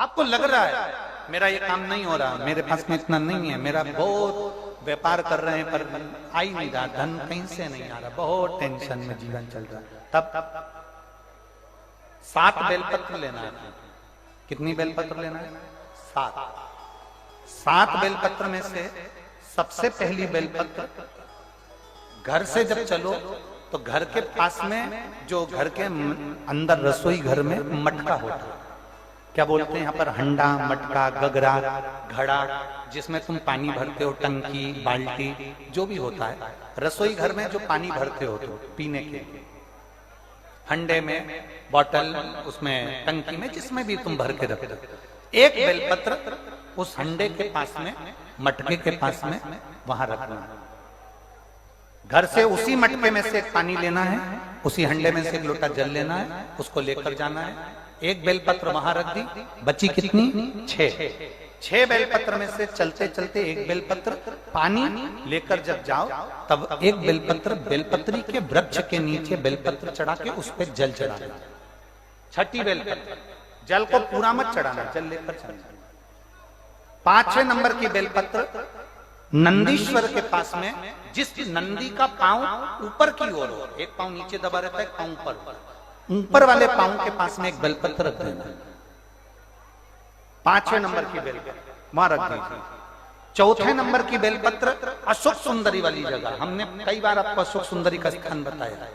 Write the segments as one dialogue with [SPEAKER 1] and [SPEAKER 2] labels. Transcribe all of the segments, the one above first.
[SPEAKER 1] आपको लग रहा है मेरा ये काम नहीं हो रहा, मेरे पास में इतना नहीं है, मेरा बहुत व्यापार कर रहे हैं पर आ ही नहीं रहा, धन कहीं से नहीं आ रहा, बहुत टेंशन में जीवन चल रहा है। तब 7 बेलपत्र लेना है। कितनी बेलपत्र लेना है? 7 बेलपत्र में से सबसे पहली बेलपत्र, घर से जब चलो तो घर के पास में जो घर के अंदर रसोई घर में मटका होता है, क्या बोलते हैं यहाँ पर, हंडा, मटका, गगरा, घड़ा, जिसमें तुम पानी भरते हो, टंकी, बाल्टी, जो भी होता है रसोई घर में जो पानी भरते हो तो पीने के, हंडे में, बॉटल, उसमें टंकी में, जिसमें भी तुम भर के रखते हो, एक बेलपत्र उस हंडे के पास में, मटके के पास में वहां रखना है। घर से उसी मटके में से एक पानी लेना है, उसी हंडे में से एक लोटा जल लेना है, उसको लेकर जाना है। एक बेलपत्र वहां रख दी, बची कितनी? 6 बेलपत्र में से चलते चलते एक बेलपत्र पानी लेकर जब जाओ तब एक बेलपत्र बेलपत्री के वृक्ष के नीचे बेलपत्र चढ़ा के उस पर जल चढ़ा देना। 6ठी बेलपत्र, जल को पूरा मत चढ़ाना, जल लेकर चढ़ाना। 5वें नंबर की बेलपत्र नंदीश्वर के पास में, जिस नंदी का पांव ऊपर की ओर हो, एक पांव नीचे दबा रहता है, पांव ऊपर वाले पांव के पास में एक बेलपत्र रख देना। 5वें नंबर की बेलपत्र वहां रख दीजिए। 4थे नंबर की बेलपत्र अशोक सुंदरी वाली जगह, हमने कई बार आपको अशोक सुंदरी का स्थान बताया।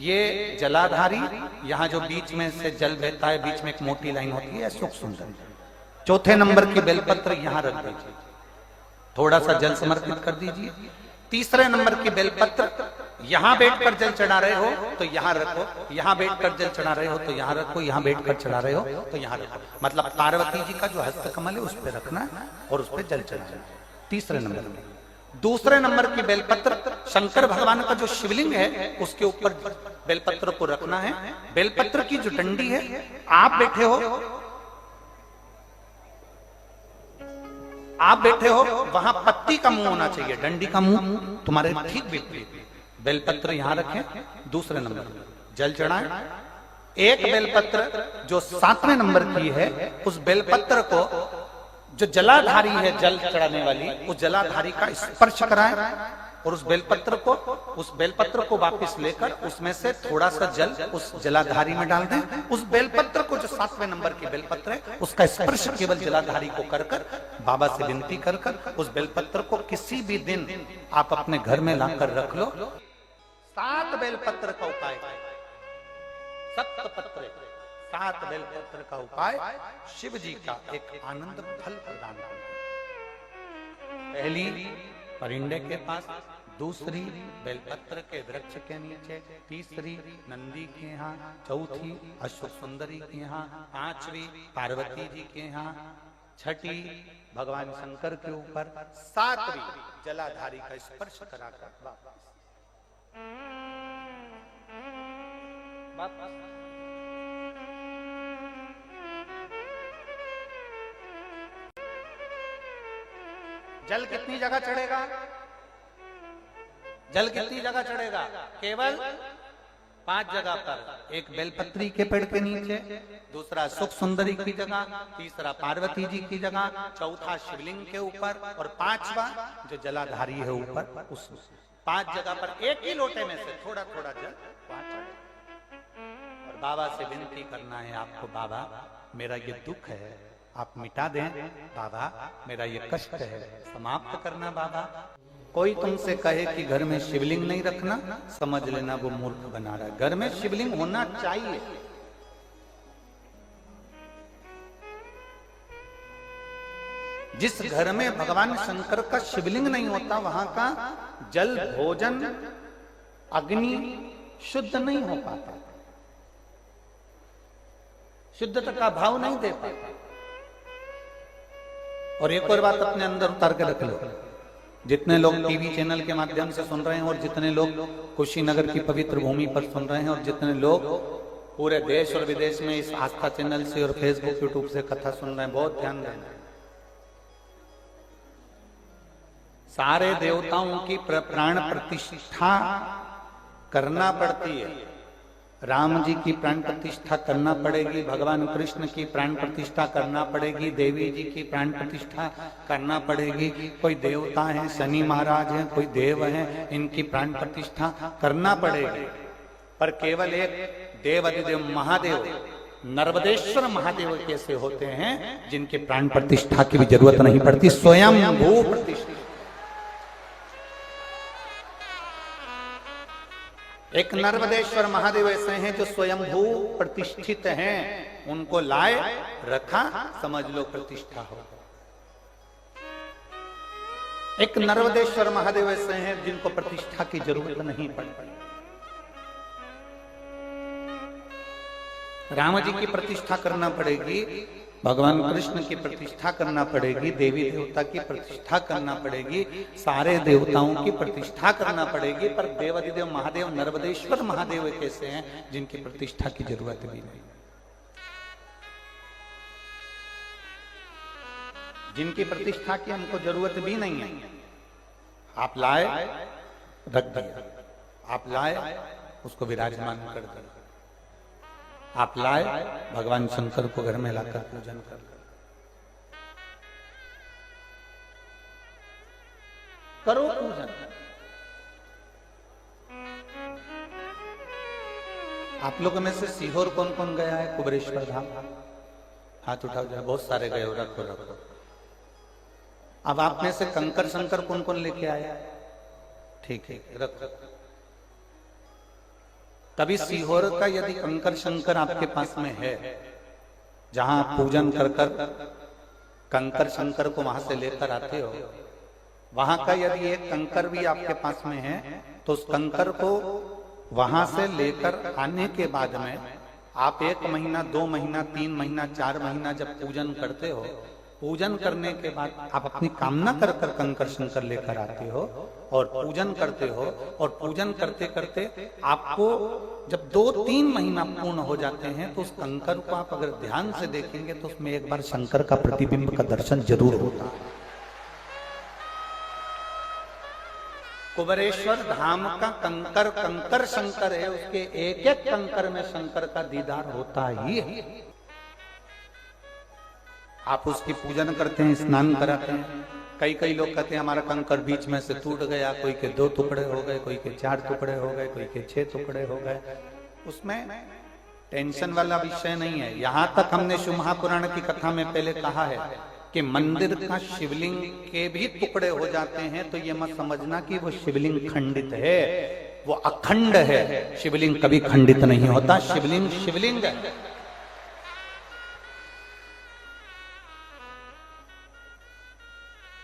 [SPEAKER 1] ये जलाधारी, यहाँ जो बीच में से जल बहता है, बीच में एक मोटी लाइन होती है, अशोक सुंदरी। 4थे नंबर की बेलपत्र यहां रख दीजिए, थोड़ा सा जल समर्पित कर दीजिए। 3रे नंबर की बेलपत्र यहां बैठकर जल चढ़ा रहे हो तो यहां रखो, यहां बैठकर जल चढ़ा रहे हो तो यहां रखो, यहां बैठकर चढ़ा रहे हो तो यहां रखो, मतलब पार्वती जी का जो हस्तकमल है उस पर रखना और उस पर जल चढ़ाना। 3रे नंबर में 2रे नंबर की बेलपत्र शंकर भगवान का जो शिवलिंग है उसके ऊपर बेलपत्र को रखना है। बेलपत्र की जो डंडी है, आप बैठे हो वहां पत्ती का मुंह होना चाहिए, डंडी का मुंह तुम्हारे ठीक विपरीत। बेलपत्र यहां रखें। 2रे नंबर जल चढ़ाएं। एक बेलपत्र जो 7वें नंबर की है, उस बेलपत्र को जो जलाधारी है जल चढ़ाने वाली, उस जलाधारी का स्पर्श कराएं और उस बेलपत्र को वापस लेकर उसमें से थोड़ा सा जल उस जलाधारी में डाल दें। उस बेलपत्र को जो 7वें नंबर की बेलपत्र है उसका स्पर्श केवल जलाधारी को कर बाबा से विनती कर उस बेलपत्र को किसी भी दिन आप अपने घर में लाकर रख लो। 7 बेलपत्र का उपाय, 7 बेलपत्र का उपाय शिव जी का एक आनंद फल प्रदान करना। पहली परिंदे के पास, 2री बेलपत्र के वृक्ष के नीचे, 3री नंदी के यहाँ, 4थी अशोक सुंदरी के यहाँ, 5वीं पार्वती जी के यहाँ, 6ठी भगवान शंकर के ऊपर, 7वीं जलाधारी का स्पर्श कराकर वापस। जल कितनी जगह चढ़ेगा? जल कितनी जगह चढ़ेगा? केवल 5 जगह पर। एक बेलपत्री के पेड़ के नीचे, 2रा सुख सुंदरी की जगह, 3रा पार्वती जी की जगह, 4था शिवलिंग के ऊपर और 5वां जो जलाधारी है ऊपर, उस 5 जगह पर एक ही लोटे में से थोड़ा थोड़ा जल वहां चढ़े और बाबा से विनती करना है आपको, बाबा मेरा ये दुख है आप मिटा दें, बाबा मेरा ये कष्ट है समाप्त करना बाबा। कोई तुमसे कहे कि घर में शिवलिंग नहीं रखना, समझ लेना वो मूर्ख बना रहा है। घर में शिवलिंग होना चाहिए। जिस घर में भगवान शंकर का शिवलिंग नहीं होता वहां का जल, भोजन, अग्नि शुद्ध नहीं हो पाता, शुद्धता का भाव नहीं दे पाता। और एक और बात अपने अंदर उतार के रख लो, जितने लोग टीवी चैनल के माध्यम से सुन रहे हैं और जितने लोग कुशीनगर की पवित्र भूमि पर सुन रहे हैं और जितने लोग पूरे देश और विदेश में इस आस्था चैनल से और फेसबुक यूट्यूब से कथा सुन रहे हैं, बहुत ध्यान देना। सारे देवताओं की प्राण प्रतिष्ठा करना पड़ती है, राम जी की प्राण प्रतिष्ठा करना पड़ेगी, भगवान कृष्ण की प्राण प्रतिष्ठा करना पड़ेगी, देवी जी की प्राण प्रतिष्ठा करना पड़ेगी, कोई देवता हैं, शनि महाराज हैं, कोई देव हैं, इनकी प्राण प्रतिष्ठा करना पड़ेगी। पर केवल एक देवाधिदेव महादेव नर्मदेश्वर महादेव कैसे होते हैं जिनके प्राण प्रतिष्ठा की भी जरूरत नहीं पड़ती, स्वयं भू प्रतिष्ठा। एक नर्मदेश्वर महादेव ऐसे हैं जो स्वयंभू प्रतिष्ठित हैं, उनको लाए रखा, समझ लो प्रतिष्ठा हो। एक नर्मदेश्वर महादेव ऐसे हैं जिनको प्रतिष्ठा की जरूरत नहीं पड़ती। राम जी की प्रतिष्ठा करना पड़ेगी, भगवान कृष्ण की प्रतिष्ठा करना पड़ेगी, देवी देवता की प्रतिष्ठा करना पड़ेगी, सारे देवताओं की प्रतिष्ठा करना पड़ेगी, पर देवाधिदेव महादेव नर्मदेश्वर महादेव कैसे हैं जिनकी प्रतिष्ठा की जरूरत भी नहीं, जिनकी प्रतिष्ठा की हमको जरूरत भी नहीं है। आप लाए रख दिया, आप लाए उसको विराजमान कर दिया, आप लाए भगवान शंकर को घर में लाकर पूजन कर। करो पूजन। आप लोगों में से सीहोर कौन कौन गया है? कुबेरेश्वर धाम हाथ उठाओ जाए, बहुत सारे गए हो, रखो रखो। अब आप में से कंकर शंकर कौन कौन लेके आया? ठीक है, रखो। तभी सीहोर का यदि कंकर शंकर आपके पास में है, जहां आप पूजन कर कर कंकर शंकर को वहां से लेकर आते हो, वहां का यदि एक कंकर भी आपके पास में है, तो उस कंकर को वहां से लेकर आने के बाद में आप 1 महीना 2 महीना 3 महीना 4 महीना जब पूजन करते हो, पूजन करने के बाद आप अपनी कामना कर कर कंकर शंकर लेकर आते हो और पूजन करते हो, और पूजन करते करते आपको जब 2-3 महीना पूर्ण हो जाते हैं तो उस कंकर को आप अगर ध्यान से देखेंगे तो उसमें एक बार शंकर का प्रतिबिंब का दर्शन जरूर होता है। कुबेरेश्वर धाम का कंकर कंकर शंकर है, उसके एक एक कंकर में शंकर का दीदार होता ही है। आप उसकी पूजन करते हैं, स्नान कराते हैं। कई लोग कहते हैं हमारा कंकर बीच में से टूट गया, कोई के 2 टुकड़े हो गए, कोई के 4 टुकड़े हो गए, कोई के 6 टुकड़े हो गए। उसमें टेंशन वाला विषय नहीं है। यहां तक हमने शिव महापुराण की कथा में पहले कहा है कि मंदिर का शिवलिंग के भी टुकड़े हो जाते हैं तो ये मत समझना कि वो शिवलिंग खंडित है, वो अखंड है। शिवलिंग कभी खंडित नहीं होता, शिवलिंग शिवलिंग है।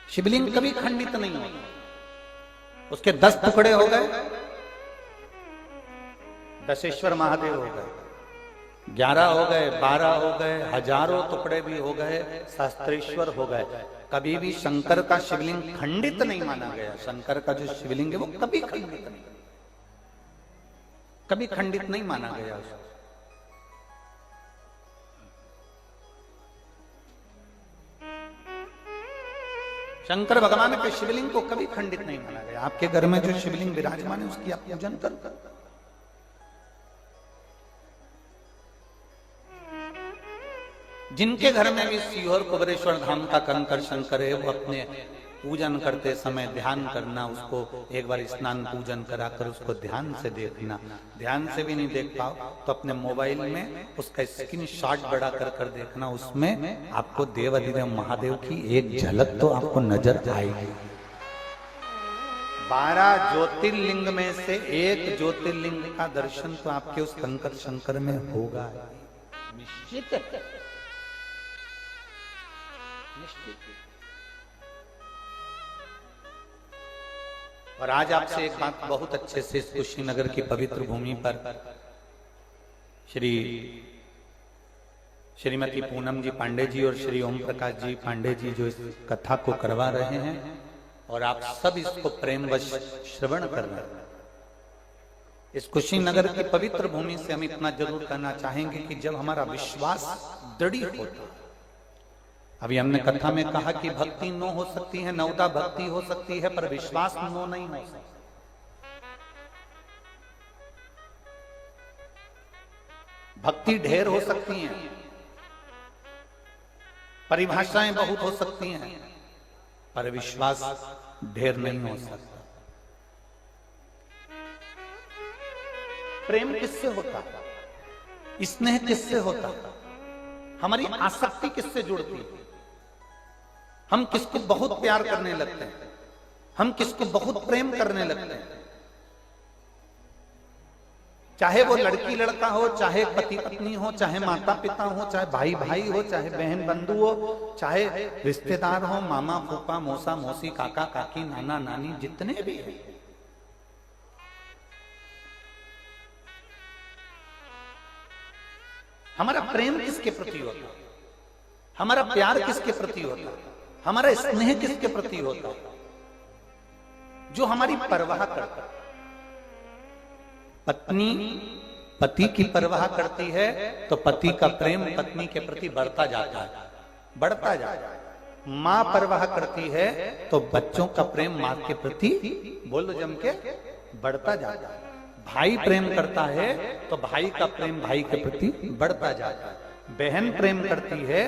[SPEAKER 1] शिवलिंग कभी खंडित नहीं होता। उसके 10 टुकड़े हो गए, दशेश्वर महादेव हो गए, 11 हो गए, 12 हो गए, हजारों टुकड़े भी हो गए, शास्त्रेश्वर हो गए। कभी भी शंकर का शिवलिंग खंडित नहीं माना गया। शंकर का जो शिवलिंग है वो कभी खंडित नहीं, कभी खंडित नहीं माना गया। शंकर भगवान के शिवलिंग को कभी खंडित नहीं माना गया। आपके घर में जो शिवलिंग विराजमान है उसकी आप पूजन कर। जिनके घर में भी सीहोर कुबेरेश्वर धाम का कंकर शंकर है, वो अपने पूजन करते समय ध्यान करना, उसको एक बार स्नान पूजन कराकर उसको ध्यान से देखना। ध्यान से भी नहीं देख पाओ तो अपने मोबाइल में उसका स्क्रीनशॉट बड़ा कर देखना, उसमें आपको देवाधिदेव महादेव की एक झलक तो आपको नजर आएगी। 12 ज्योतिर्लिंग में से एक ज्योतिर्लिंग का दर्शन तो आपके उस कंकर शंकर में होगा निश्चित, निश्चित। और आज आपसे एक बात बहुत अच्छे से कुशीनगर की पवित्र भूमि पर श्रीमती पूनम जी पांडे जी और श्री ओम प्रकाश जी पांडे जी जो इस कथा को करवा रहे हैं, और आप सब इसको प्रेमवश श्रवण कर रहे हैं। इस कुशीनगर की पवित्र भूमि से हम इतना जरूर कहना चाहेंगे कि जब हमारा विश्वास दृढ़ होता है, अभी हमने कथा में कहा कि भक्ति नो हो सकती है, नवदा भक्ति हो सकती है, पर विश्वास नो नहीं हो सकता। भक्ति ढेर हो सकती है, परिभाषाएं बहुत हो सकती हैं, पर विश्वास ढेर नहीं हो सकता। प्रेम किससे होता है? स्नेह किससे होता है? हमारी आसक्ति किससे जुड़ती है? हम किसको बहुत प्यार करने लगते हैं, हम किसको बहुत प्रेम करने लगते हैं, चाहे वो लड़की लड़का हो, चाहे पति पत्नी हो, चाहे माता पिता हो, चाहे भाई भाई हो, चाहे बहन बंधु हो, चाहे रिश्तेदार हो, मामा फूफा मौसा मौसी काका काकी नाना नानी जितने भी हैं। हमारा प्रेम किसके प्रति होता है? हमारा प्यार किसके प्रति होता है? हमारा स्नेह किसके प्रति होता है? जो हमारी परवाह करता है। पत्नी पति की परवाह करती है तो पति का प्रेम पत्नी के प्रति बढ़ता जाता है, बढ़ता जाता है। माँ परवाह करती है तो बच्चों का प्रेम माँ के प्रति, बोलो जम के, बढ़ता जाता है। भाई प्रेम करता है तो भाई का प्रेम भाई के प्रति बढ़ता जाता है। बहन प्रेम करती है,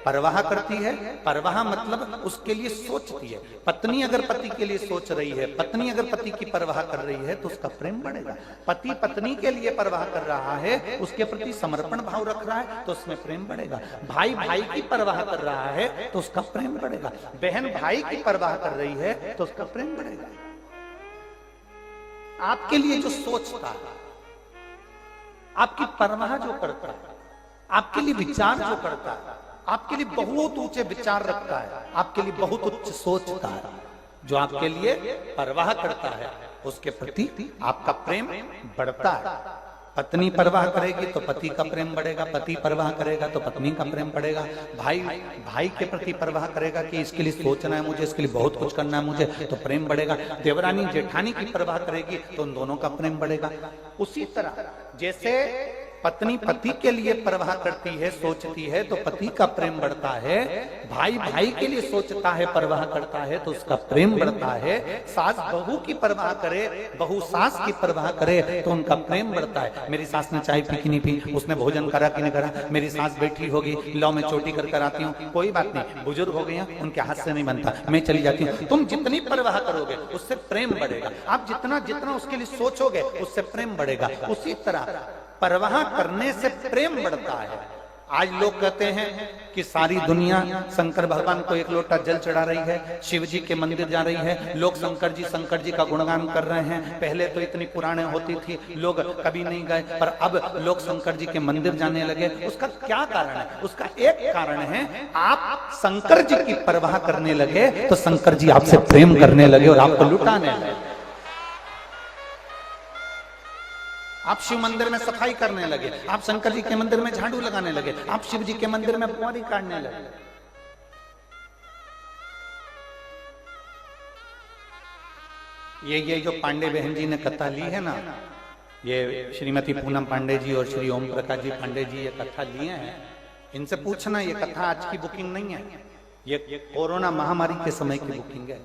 [SPEAKER 1] परवाह करती है, परवाह मतलब उसके लिए सोचती है। पत्नी अगर पति के लिए सोच रही है, पत्नी अगर पति की परवाह कर रही है तो उसका प्रेम बढ़ेगा। पति पत्नी के लिए परवाह कर रहा है, उसके प्रति समर्पण भाव रख रहा है तो उसमें प्रेम बढ़ेगा। भाई भाई की परवाह कर रहा है तो उसका प्रेम बढ़ेगा। बहन भाई की परवाह कर रही है तो उसका प्रेम बढ़ेगा। आपके लिए जो सोचता है, आपकी परवाह जो करता है, आपके लिए विचार जो करता है, आपके लिए बहुत ऊंचे विचार रखता है, आपके लिए बहुत उच्च सोचता है, जो आपके लिए परवाह करता है, उसके प्रति आपका प्रेम बढ़ता है। पत्नी परवाह करेगी तो पति का प्रेम बढ़ेगा, पति परवाह करेगा तो पत्नी का प्रेम बढ़ेगा। भाई भाई के प्रति परवाह करेगा कि इसके लिए सोचना है मुझे, इसके लिए बहुत कुछ करना है मुझे, तो प्रेम बढ़ेगा। देवरानी जेठानी की परवाह करेगी तो उन दोनों का प्रेम बढ़ेगा। उसी तरह जैसे पत्नी पति के लिए परवाह करती है, सोचती है तो पति का प्रेम बढ़ता है। भाई भाई के लिए सोचता है, परवाह करता है तो उसका प्रेम बढ़ता है। सास बहू की परवाह करे, बहू सास की परवाह करे तो उनका प्रेम बढ़ता है। मेरी सास ने चाय पी कि नहीं पी, उसने भोजन करा कि नहीं करा, मेरी सास बैठी होगी, लो मैं चोटी कर कर आती हूँ, कोई बात नहीं, बुजुर्ग हो गए हैं, उनके हाथ से नहीं बनता, मैं चली जाती हूँ। तुम जितनी परवाह करोगे उससे प्रेम बढ़ेगा। आप जितना जितना उसके लिए सोचोगे उससे प्रेम बढ़ेगा। उसी तरह परवाह करने से प्रेम बढ़ता है। आज लोग कहते हैं कि सारी दुनिया शंकर भगवान को एक लोटा जल चढ़ा रही है, शिव जी के मंदिर जा रही है, लोग शंकर जी का गुणगान कर रहे हैं। पहले तो इतनी पुराने होती थी, लोग कभी नहीं गए, पर अब लोग शंकर जी के मंदिर जाने लगे। उसका क्या कारण है? उसका एक कारण है, आप शंकर जी की परवाह करने लगे तो शंकर जी आपसे प्रेम करने लगे और आपको लुटाने लगे। आप शिव मंदिर में सफाई करने लगे, आप शंकर जी के मंदिर में झाड़ू लगाने लगे, आप शिव जी के मंदिर में बुआरी काटने लगे। ये जो पांडे बहन जी ने कथा ली है ना, ये श्रीमती पूनम पांडे जी और श्री ओम प्रकाश जी पांडे जी ये कथा लिए हैं, इनसे पूछना, ये कथा आज की बुकिंग नहीं है, ये कोरोना महामारी के समय की बुकिंग है।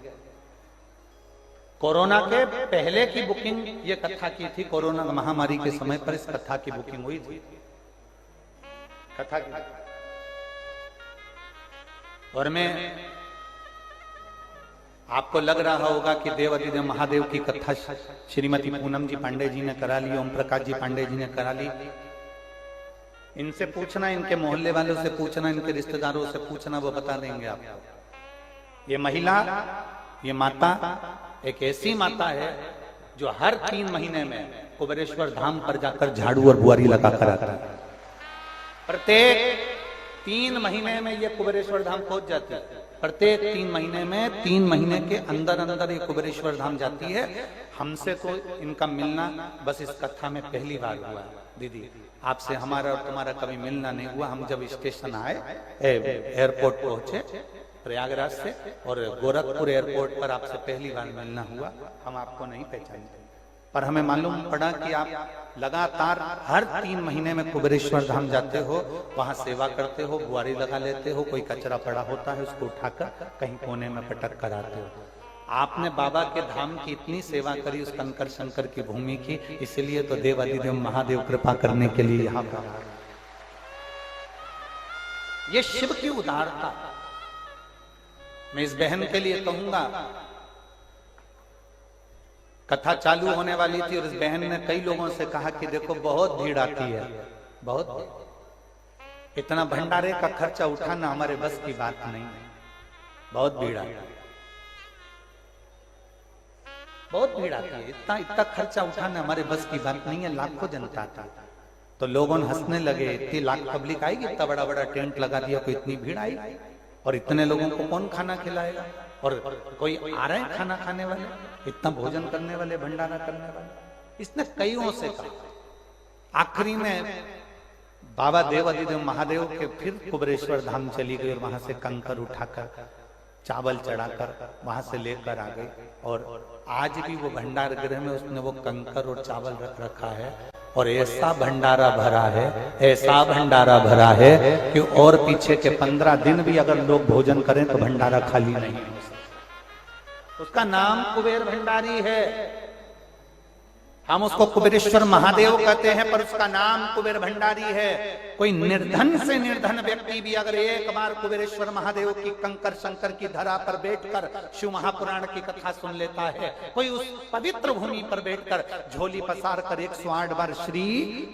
[SPEAKER 1] कोरोना के पहले की बुकिंग ये कथा की थी, कोरोना महामारी के समय पर इस कथा की बुकिंग हुई थी, कथा की। और मैं, आपको लग रहा होगा कि देवाधिदेव महादेव की कथा श्रीमती पूनम जी पांडे जी ने करा ली, ओम प्रकाश जी पांडे जी ने करा ली। इनसे पूछना, इनके मोहल्ले वालों से पूछना, इनके रिश्तेदारों से पूछना, वो बता देंगे आपको। ये महिला, ये माता एक ऐसी माता है जो हर 3 महीने में कुबेरेश्वर धाम पर जाकर झाड़ू और बुआरी लगा कर आता है। प्रत्येक 3 महीने में ये कुबेरेश्वर धाम पहुंच जाती है। प्रत्येक 3 महीने में, 3 महीने के अंदर अंदर ये कुबेरेश्वर धाम जाती है। हमसे तो इनका मिलना बस इस कथा में पहली बार हुआ। दीदी, आपसे हमारा और तुम्हारा कभी मिलना नहीं हुआ। हम जब स्टेशन आए, एयरपोर्ट पहुंचे प्रयागराज से, और गोरखपुर एयरपोर्ट पर आपसे पहली बार मिलना हुआ। हम आपको नहीं पहचानते, पर हमें मालूम पड़ा कि आप लगातार हर 3 महीने में कुबेरेश्वर धाम जाते हो, वहां सेवा करते हो, बुआरी लगा लेते हो, कोई कचरा पड़ा होता है उसको उठाकर कहीं कोने में पटक कर आते हो। आपने बाबा के धाम की इतनी सेवा करी, उस कंकर शंकर की भूमि की, इसलिए तो देवाधिदेव महादेव कृपा करने के लिए यहाँ पर ये शिव की उदारता। मैं इस बहन के लिए कहूंगा, कथा चालू होने वाली थी और इस बहन ने कई लोगों से कहा कि देखो बहुत भीड़ आती है, बहुत, इतना भंडारे का खर्चा उठाना हमारे बस की बात नहीं, बहुत भीड़ आती है, बहुत भीड़ आती है, इतना इतना खर्चा उठाना हमारे बस की बात नहीं है, लाखों जनता था। तो लोगों ने हंसने लगे, इतनी लाख पब्लिक आएगी, इतना बड़ा बड़ा टेंट लगा दिया, कोई इतनी भीड़ आई, और इतने लोगों को कौन खाना खिलाएगा, और कोई आ रहे हैं खाना खाने वाले, इतना भोजन करने वाले, भंडारा करने वाले। इसने कईयों से कहा। आखिरी में बाबा देवाधिदेव महादेव के फिर कुबेरेश्वर धाम चली गई और वहां से कंकर उठाकर चावल चढ़ाकर वहां से लेकर आ गई, और आज भी वो भंडार गृह में उसने वो कंकर और चावल रख रखा है, और ऐसा भंडारा भरा है, ऐसा भंडारा भरा है कि और पीछे के 15 दिन भी अगर लोग भोजन करें तो भंडारा खाली नहीं हो सकता। उसका नाम कुबेर भंडारी है। हम उसको कुबेरेश्वर महादेव कहते हैं, पर उसका नाम कुबेर भंडारी है। कोई निर्धन से निर्धन व्यक्ति भी अगर एक बार कुबेरेश्वर महादेव की कंकर शंकर की धरा पर बैठकर शिव महापुराण की कथा सुन लेता है, कोई उस पवित्र भूमि पर बैठकर झोली पसार कर 108 बार श्री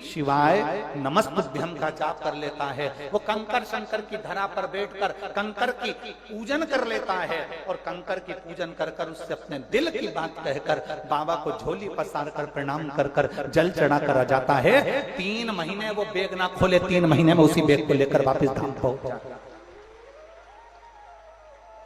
[SPEAKER 1] शिवाय नमस्तुभ्यम का जाप कर लेता है, वो कंकर शंकर की धरा पर बैठकर कंकर की पूजन कर लेता है, और कंकर की पूजन कर कर उससे अपने दिल की बात कहकर बाबा को झोली पसार कर प्रणाम कर कर जल चढ़ा कर आ जाता है। 3 महीने वो बैग ना खोले, 3 महीने में उसी बैग को लेकर वापस धाम पहुंच जाता है।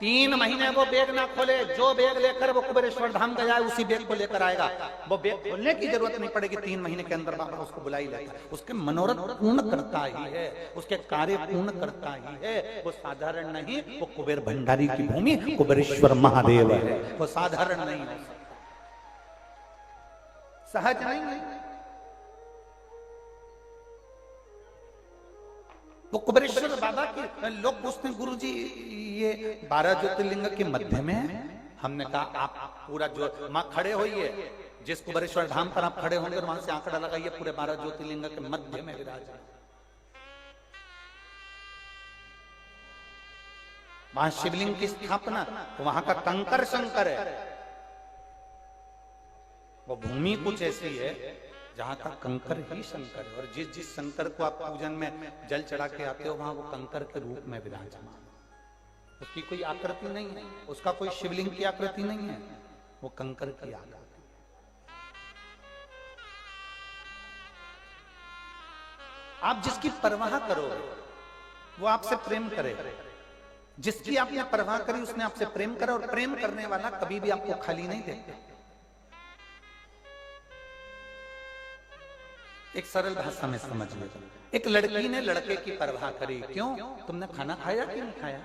[SPEAKER 1] 3 महीने वो बैग ना खोले, जो बैग लेकर वो कुबेरेश्वर धाम गया है उसी बैग को लेकर आएगा। वो बैग खोलने की जरूरत नहीं पड़ेगी, 3 महीने के अंदर बाबा उसको बुला ही लेता है। उसके मनोरथ पूर्ण करता ही है, उसके कार्य पूर्ण करता ही है। वो साधारण नहीं, वो कुबेर भंडारी की भूमि कुबेरेश्वर महादेव है, वो साधारण नहीं है, सहज नहीं है। वो कुबेरेश्वर बाबा के लोग पूछते हैं, गुरु जी ये 12 ज्योतिर्लिंग के मध्य में है। हमने कहा आप पूरा जो मां खड़े होइए, जिस कुबेरेश्वर धाम पर आप खड़े होंगे वहां से आंकड़ा लगाइए, पूरे 12 ज्योतिर्लिंग के मध्य में विराज है। वहां शिवलिंग की स्थापना, तो वहां का कंकर शंकर है। वो भूमि कुछ ऐसी है जहां का कंकर ही शंकर है, और जिस जिस शंकर को आप पूजन में जल चढ़ा के आते हो वहां वो कंकर के रूप में विराजमान। उसकी कोई आकृति नहीं है, उसका कोई शिवलिंग की आकृति नहीं है, वो कंकर की आकृति। आप जिसकी परवाह करोगे वो आपसे प्रेम करे, जिसकी आपने परवाह करी उसने आपसे प्रेम करा, और प्रेम करने वाला कभी भी आपको खाली नहीं देता। एक सरल भाषा में समझ लो, एक लड़की ने लड़के की परवाह करी, क्यों? तुमने खाना खाया कि नहीं खाया?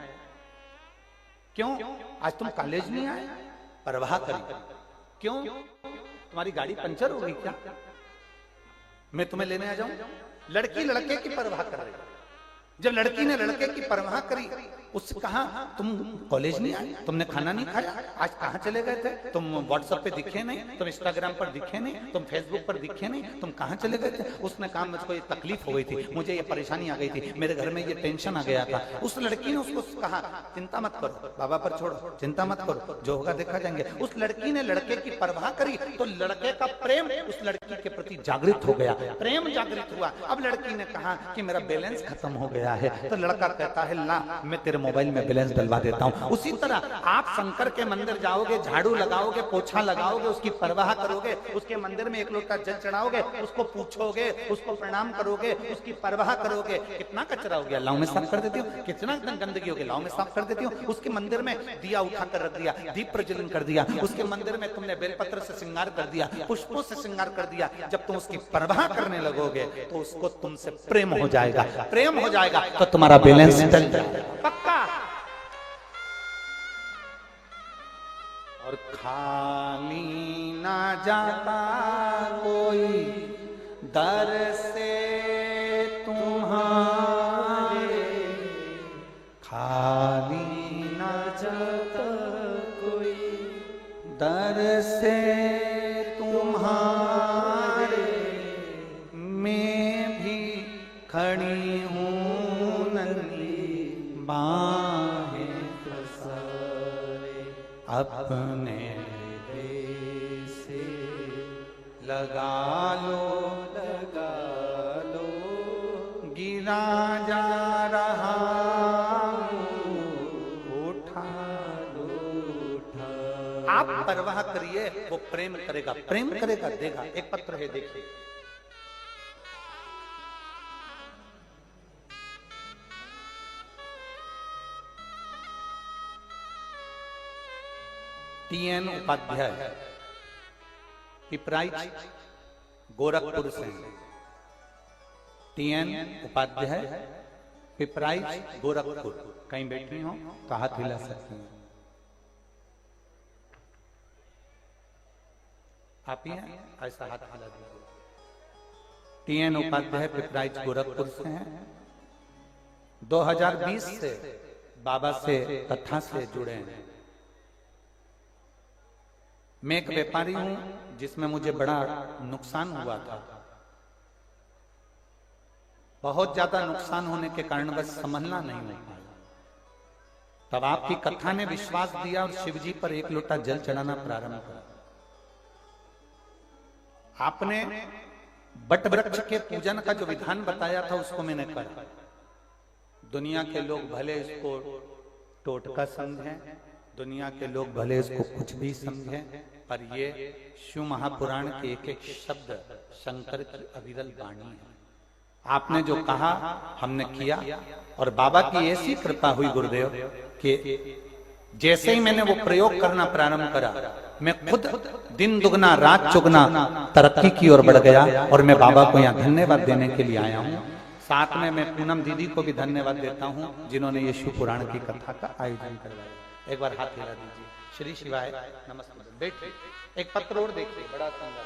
[SPEAKER 1] क्यों? आज तुम कॉलेज नहीं आए? परवाह करी, क्यों? तुम्हारी गाड़ी पंचर हो गई क्या? मैं तुम्हें लेने आ जाऊं? लड़की लड़के की परवाह कर रही। जब लड़की ने लड़के की परवाह करी, उससे कहा तुम कॉलेज नहीं आए, तुमने खाना नहीं खाया, आज कहाँ चले गए थे? तुम व्हाट्सएप पे दिखे नहीं, तुम इंस्टाग्राम पर दिखे नहीं, तुम फेसबुक पर दिखे नहीं, तुम कहाँ चले गए थे? उसने कहा मुझको ये तकलीफ हो गई थी, मुझे ये परेशानी आ गई थी, मेरे घर में ये टेंशन आ गया था। उस लड़की ने उसको कहा चिंता मत करो, बाबा पर छोड़ो, चिंता मत करो, जो होगा देखा जाएंगे। उस लड़की ने लड़के की परवाह करी तो लड़के का प्रेम उस लड़की के प्रति जागृत हो गया, प्रेम जागृत हुआ। अब लड़की ने कहा कि मेरा बैलेंस खत्म हो गया है, तो लड़का कहता है ला मैं तेरे मोबाइल में बैलेंस डलवा देता हूं। उसी तरह आप शंकर के मंदिर जाओगे, झाड़ू लगाओगे, पोछा लगाओगे, उसकी परवाह करोगे, उसके मंदिर में 1 लोटा जल चढ़ाओगे, उसको पूछोगे, उसको प्रणाम करोगे, उसकी परवाह करोगे। कितना कचरा हो गया, लाओ में साफ कर देती हूँ, कितना गंदगी हो गई, लाओ में साफ कर देती हूँ। उसके मंदिर में दिया उठा कर रख दिया, दीप प्रज्वलन कर दिया, उसके मंदिर में तुमने बेलपत्र से श्रृंगार कर दिया, पुष्पों से श्रृंगार कर दिया। जब तुम उसकी परवाह करने लगोगे तो उसको तुमसे प्रेम हो जाएगा, प्रेम हो जाएगा तो तुम्हारा बैलेंस चल जाएगा पक्का। और खाली ना जाता कोई दर से तुम्हारे, खाली ना जाता कोई दर से तुम्हारे, मैं भी खड़ी हूँ नन्ही माहे प्रसारे, अपने हृदय से लगा लो गिरा जा रहा उठा लो आप परवाह करिए, वो प्रेम करेगा, प्रेम करेगा, देगा। एक पत्र है, देखिए। TN उपाध्याय, पिपराइच, गोरखपुर से। TN उपाध्याय, पिपराइच, गोरखपुर। कहीं बैठी हो तो हाथ हिला सकती हैं। आप ही हैं, ऐसा हाथ हिला दीजिए। TN उपाध्याय, पिपराइच, गोरखपुर से हैं। 2020 से बाबा से, कथा से जुड़े हैं। मैं एक व्यापारी हूं जिसमें मुझे बड़ा नुकसान हुआ था। बहुत ज्यादा नुकसान होने के कारण बस संभलना नहीं हो पाया। तब आपकी कथा ने विश्वास दिया और शिव जी पर एक लोटा जल चढ़ाना प्रारंभ किया। आपने बट वृक्ष के पूजन का जो विधान बताया था उसको मैंने करा। दुनिया के लोग भले इसको टोटका समझें, दुनिया के लोग भले इसको कुछ भी समझें, पर ये शिव महापुराण के एक एक शब्द शंकर की अविरल वाणी है। आपने जो कहा हमने किया, और बाबा की ऐसी कृपा हुई गुरुदेव कि जैसे ही मैंने वो प्रयोग करना प्रारंभ करा, मैं खुद दिन दुगना रात चौगुना तरक्की की ओर बढ़ गया। और मैं बाबा को यहाँ धन्यवाद देने के लिए आया हूँ। साथ में मैं पूनम दीदी को भी धन्यवाद देता हूँ जिन्होंने ये शिव पुराण की कथा का आयोजन करवाया। एक बार हाथ हिला दीजिए। श्री शिवाय नमस्ते। बैठिए। एक पत्र और देखिए, बड़ा सुंदर।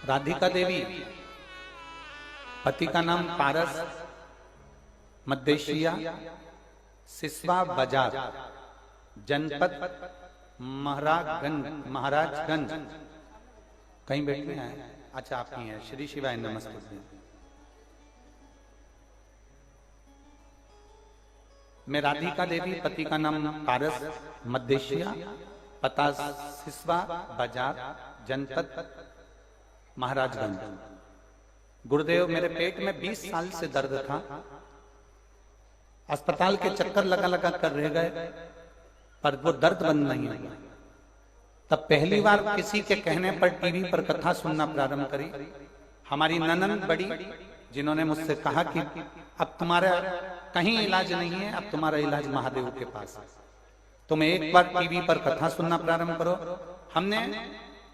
[SPEAKER 1] राधिका देवी, पति का नाम पारस, मध्य सिसवा बाजार, जनपद महाराजगंज। कहीं बैठे हैं? अच्छा, आप ही हैं। श्री शिवाय नमस्ते। मैं राधिका देवी, पति का नाम पारस, मध्य पता सिसवा बाजार, जनपद महाराजगंज। गुरुदेव, मेरे पेट में 20 साल से दर्द था। अस्पताल के चक्कर लगा लगा कर रह गए, पर वो दर्द बंद नहीं हुआ। तब पहली बार किसी के कहने पर टीवी पर कथा सुनना प्रारंभ करी। हमारी ननंद बड़ी, जिन्होंने मुझसे कहा कि अब तुम्हारा कहीं इलाज नहीं है, अब तुम्हारा इलाज महादेव के पास है। तुम एक बार टीवी पर कथा सुनना प्रारंभ करो। हमने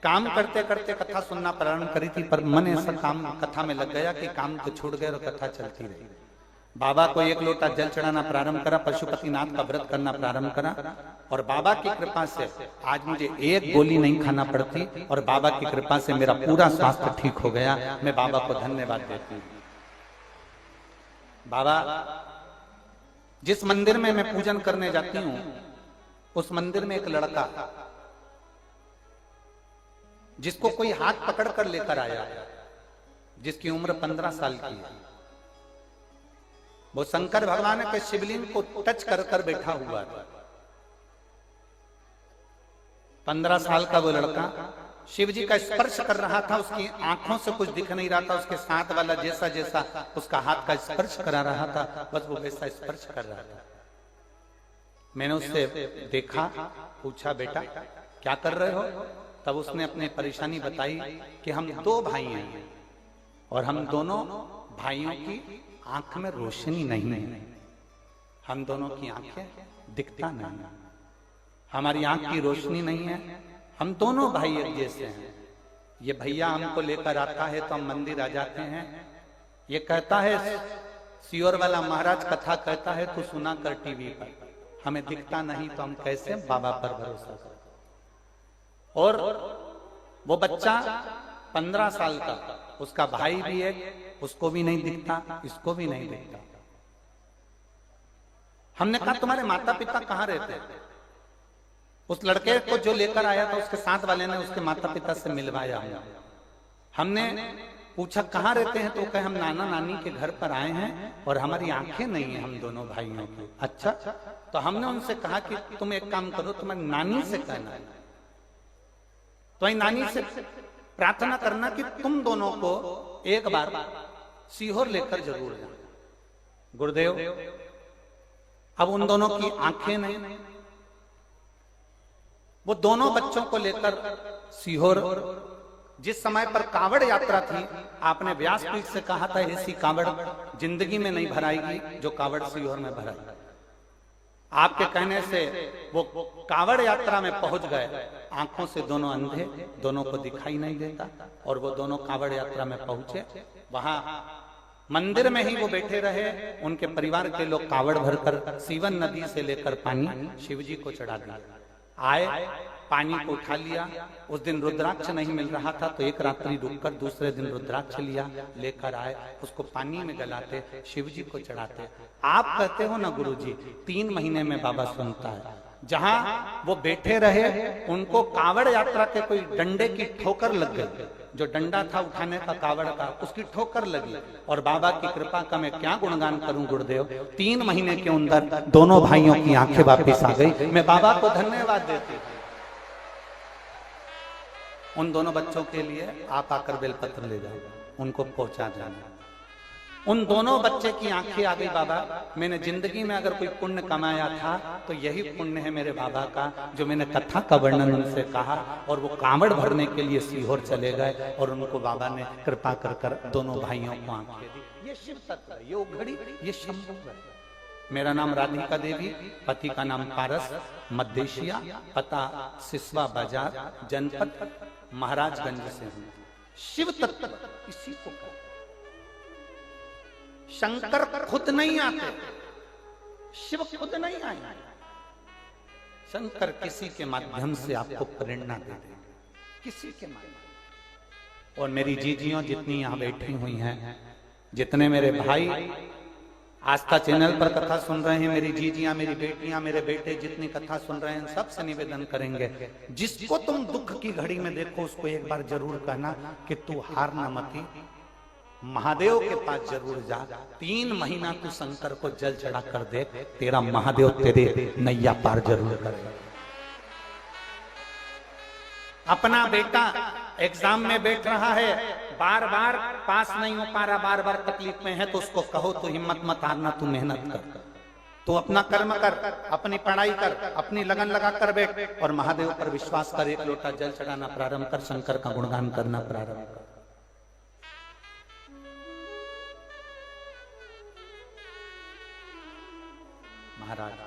[SPEAKER 1] काम करते करते कथा सुनना प्रारंभ करी थी, पर मन ऐसा काम कथा में लग गया कि काम तो छूट गए और कथा चलती रही। बाबा को एक लोटा जल चढ़ाना प्रारंभ करा, पशुपतिनाथ का व्रत करना प्रारंभ करा, और बाबा की कृपा से आज मुझे एक गोली नहीं खाना पड़ती, और बाबा की कृपा से मेरा पूरा स्वास्थ्य ठीक हो गया। मैं बाबा को धन्यवाद देती हूँ। बाबा, जिस मंदिर में मैं पूजन करने जाती हूँ, उस मंदिर में एक लड़का, जिसको कोई हाथ पकड़ कर लेकर आया, जिसकी उम्र 15 साल की है, वो शंकर भगवान के शिवलिंग को टच कर कर बैठा हुआ था। 15 साल का वो लड़का शिव जी का स्पर्श कर रहा था। उसकी आंखों से कुछ दिख नहीं रहा था, उसके साथ वाला जैसा जैसा उसका हाथ का स्पर्श करा रहा था, बस वो वैसा स्पर्श कर रहा था। मैंने उससे देखा, पूछा, बेटा क्या कर रहे हो? तब उसने अपनी परेशानी बताई कि हम 2 भाई हैं और हम दोनों भाइयों की आंख में रोशनी नहीं है, हम दोनों की आंखें दिखता नहीं, हमारी आंख की रोशनी नहीं है, हम दोनों भाई एक जैसे हैं। ये भैया हमको लेकर आता है तो हम मंदिर आ जाते हैं। ये कहता है, सियोर वाला महाराज कथा कहता है तो सुना कर टीवी पर, हमें दिखता नहीं तो हम कैसे बाबा पर भरोसा करें। और वो बच्चा 15 साल का, उसका भाई भी है, उसको भी नहीं दिखता, इसको भी नहीं दिखता। हमने कहा तुम्हारे माता पिता कहाँ रहते हैं? उस लड़के को जो लेकर आया था उसके साथ वाले ने उसके माता पिता से मिलवाया। हमने पूछा कहाँ रहते हैं, तो कहे हम नाना नानी के घर पर आए हैं और हमारी आंखें नहीं है हम दोनों भाइयों की। अच्छा, तो हमने उनसे कहा कि तुम एक काम करो, तुम्हारी नानी से कहना है, तो नानी से प्रार्थना करना कि तुम दोनों को एक बार सीहोर लेकर जरूर जाना। गुरुदेव, अब उन दोनों की आंखें नहीं, वो दोनों बच्चों को लेकर सीहोर, जिस समय पर कावड़ यात्रा थी, आपने व्यासपीठ से कहा था ऐसी कावड़ जिंदगी में नहीं भराएगी जो कावड़ सीहोर में भराई। आपके कहने से वो कावड़ यात्रा में पहुंच गए, आंखों से दोनों अंधे, दोनों को दिखाई नहीं देता, और वो दोनों कावड़ यात्रा में पहुंचे। वहां मंदिर में ही वो बैठे रहे, उनके परिवार के लोग कावड़ भरकर सीवन नदी से लेकर पानी शिव जी को चढ़ा दिया। आए, पानी को उठा लिया। उस दिन रुद्राक्ष नहीं मिल रहा था, तो एक रात्रि रुककर दूसरे दिन रुद्राक्ष लिया, लेकर आए, उसको पानी में गलाते, शिव जी को चढ़ाते। आप कहते हो ना गुरुजी, 3 महीने में बाबा सुनता है। जहां वो बैठे रहे, उनको कावड़ यात्रा के कोई डंडे की ठोकर लग गई, जो डंडा था उठाने का कावड़ का, उसकी ठोकर लगी, और बाबा की कृपा का मैं क्या गुणगान करूं गुरुदेव। 3 महीने के अंदर दोनों भाइयों की आंखें वापिस आ गई। मैं बाबा को धन्यवाद देती। उन दोनों बच्चों के लिए आप आकर बेलपत्र ले जाओ, उनको पहुंचा जाना। उन दोनों बच्चे की आंखें आ गई। बाबा, मैंने जिंदगी में अगर कोई पुण्य कमाया था तो यही पुण्य है मेरे बाबा का, जो मैंने कथा का वर्णन उनसे कहा, और वो कांवड़ भरने के लिए सीहोर चले गए, और उनको बाबा ने कृपा कर कर दोनों भाइयों को आंखें दी। ये शिव तत्व है, ये उघड़ी, ये शंभु है। मेरा नाम राधिका देवी, पति का नाम पारस, मध्देशिया, पता सिसवा बाजार, जनपद महाराजगंज से हूं। शिव तत्व इसी को कहते। शंकर खुद नहीं आते, शिव खुद नहीं आए, शंकर किसी के माध्यम से आपको प्रेरणा दे दे, किसी के माध्यम। और मेरी जीजियों जितनी यहां बैठी हुई हैं, जितने मेरे भाई आस्था चैनल पर कथा सुन रहे हैं, मेरी जीजियां, मेरी बेटियां, मेरे बेटे जितनी कथा सुन रहे हैं, सबसे निवेदन करेंगे, जिसको तुम दुख की घड़ी में देखो उसको एक बार जरूर कहना कि तू हार न मती, महादेव के पास जरूर जा। 3 महीना तू शंकर को जल चढ़ा कर दे, तेरा महादेव तेरे नैया पार जरूर करेगा। अपना बेटा एग्जाम में बैठ रहा है, बार बार पास नहीं हो पा रहा, बार बार तकलीफ में है, तो उसको कहो तू हिम्मत मत हारना, तू मेहनत कर, तू अपना कर्म कर, अपनी पढ़ाई कर, अपनी लगन लगा कर बैठ, और महादेव पर विश्वास कर, 1 लोटा जल चढ़ाना प्रारंभ कर, शंकर का गुणगान करना प्रारंभ कर। महाराज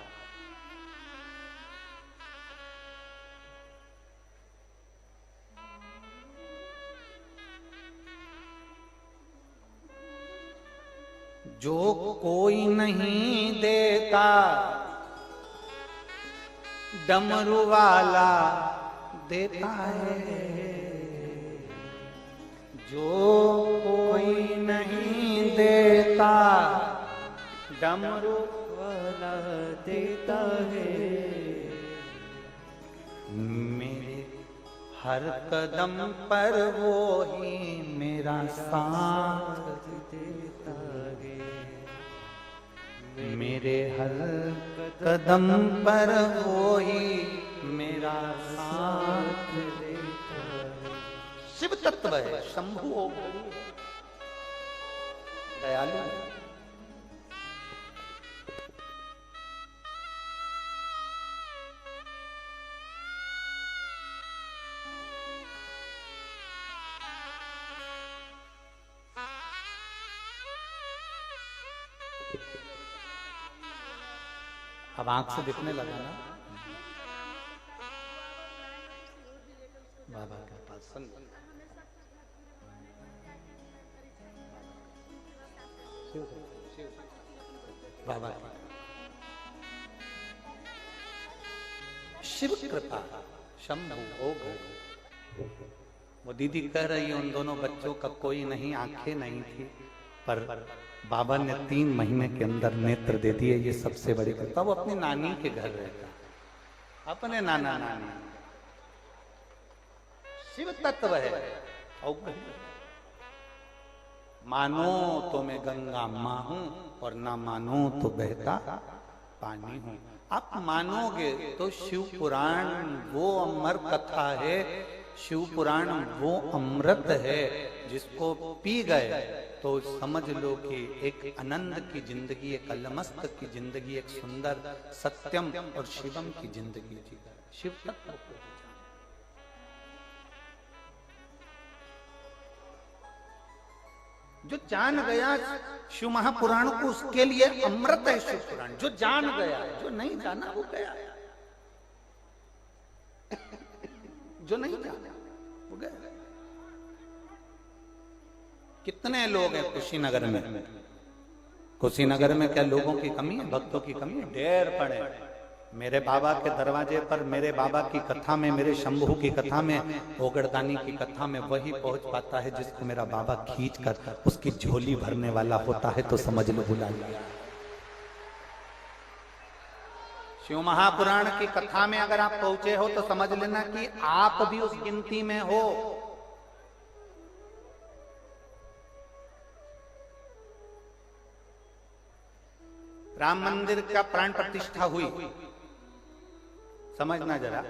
[SPEAKER 1] जो कोई नहीं देता डमरू वाला देता है, जो कोई नहीं देता डमरू वाला देता है, मेरे हर कदम पर वो ही मेरा साथ देता है, मेरे हर कदम पर वो ही मेरा साथ देता है। शिव तत्व है, शंभु हो, दयालु है। अब आंख से दिखने लगा ना बाबा के पास। बाबा शिव कृपा शंभु हो गए। वो दीदी कह रही है उन दोनों बच्चों का कोई नहीं, आंखें नहीं थी, पर बाबा ने 3 महीने के अंदर नेत्र दे दिए। ये सबसे बड़ी कृपा। वो अपनी नानी के घर रहता, अपने नाना नानी। शिव तत्व है। और मानो तो मैं गंगा मां हूं और ना मानो तो बहता पानी हूं। आप मानोगे तो शिव पुराण वो अमर कथा है, शिव पुराण वो अमृत है जिसको पी गए तो समझ लो कि एक आनंद की जिंदगी, एक अलमस्त की जिंदगी, एक सुंदर सत्यम और शिवम की जिंदगी जी गए। शिव तत्व को जो जान गया शिव महापुराण को, उसके लिए अमृत है शिव पुराण। जो जान गया, जो नहीं जाना वो गया, जो नहीं जाना वो गया। कितने लोग हैं कुशीनगर में? कुशीनगर में क्या लोगों की कमी है? भक्तों की कमी है? ढेर पड़े। मेरे बाबा के दरवाजे पर, मेरे बाबा की कथा में, मेरे शंभू की कथा में, ओगड़दानी की कथा में वही पहुंच पाता है जिसको मेरा बाबा खींच कर उसकी झोली भरने वाला होता है। तो समझ लो बुला लिया। शिव महापुराण की कथा में अगर आप पहुंचे हो तो समझ लेना कि आप भी उस गिनती में हो। राम मंदिर का प्राण प्रतिष्ठा हुई, समझना जरा।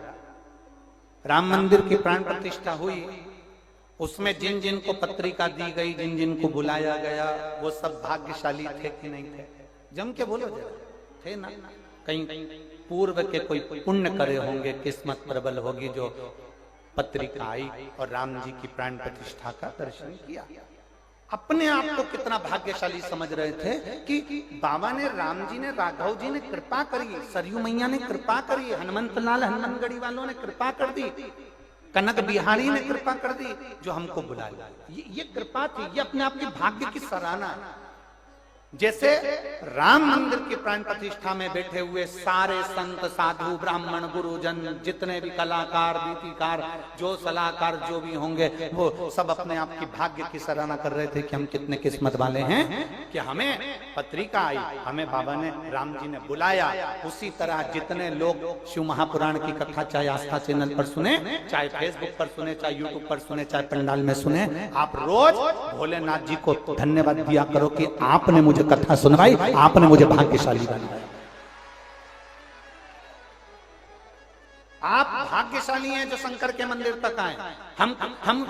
[SPEAKER 1] राम मंदिर की प्राण प्रतिष्ठा हुई, उसमें जिन जिन को पत्रिका दी गई, जिन जिन को बुलाया गया, वो सब भाग्यशाली थे कि नहीं थे? जम के बोलो जरा, थे ना? कहीं पूर्व के कोई पुण्य करे होंगे, किस्मत प्रबल होगी जो पत्रिका आई और राम जी की प्राण प्रतिष्ठा का दर्शन किया। अपने आप को कितना भाग्यशाली समझ रहे थे कि बाबा ने, राम जी ने, राघव जी ने कृपा करी, सरयू मैया ने कृपा करी, हनुमंत लाल हनुमानगढ़ी वालों ने कृपा कर दी, कनक बिहारी ने कृपा कर दी, जो हमको बुला लिया। ये कृपा थी, ये अपने आप के भाग्य की सराहना। जैसे राम मंदिर की प्राण प्रतिष्ठा में बैठे हुए सारे संत साधु ब्राह्मण गुरुजन, जितने भी कलाकार गीतिकार, जो सलाहकार जो भी होंगे, वो सब अपने आप की भाग्य की सराहना कर रहे थे कि हम कितने किस्मत वाले हैं कि हमें पत्रिका आई, हमें बाबा ने, राम जी ने बुलाया। उसी तरह जितने लोग शिव महापुराण की कथा चाहे आस्था चैनल पर सुने, चाहे फेसबुक पर सुने, चाहे यूट्यूब पर सुने, चाहे पंडाल में सुने, आप रोज भोलेनाथ जी को धन्यवाद दिया करो कि आपने मुझे कथा सुनवाई, आपने मुझे भाग्यशाली बनाया। आप भाग्यशाली हैं जो शंकर के मंदिर तक आए। हम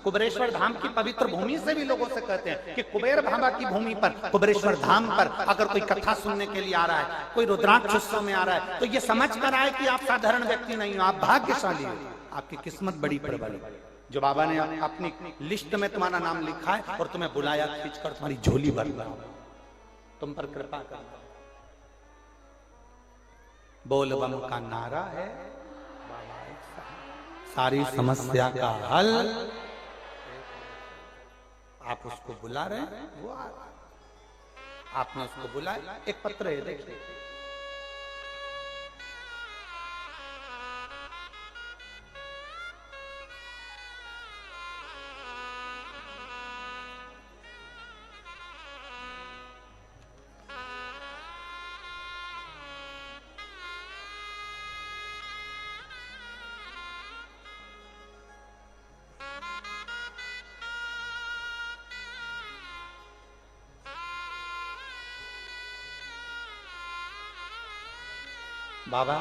[SPEAKER 1] कुबेरेश्वर धाम की पवित्र भूमि से भी लोगों से कहते हैं कि कुबेर बाबा की भूमि पर, कुबेरेश्वर धाम पर अगर कोई कथा सुनने के लिए आ रहा है, कोई रुद्राक्ष उत्सव में आ रहा है, तो ये समझ कर आए कि आप साधारण व्यक्ति नहीं हो, आप भाग्यशाली हो, आपकी किस्मत बड़ी प्रबल है जो बाबा ने अपनी लिस्ट में तुम्हारा नाम लिखा है और तुम्हें बुलाया, खींचकर तुम्हारी झोली भर लिया, तुम पर कृपा कर। बोल बम का नारा है सारी समस्या का हल। आप उसको बुला रहे हैं, वो आपने उसको बुलाया। एक पत्र है, देखिए। बाबा,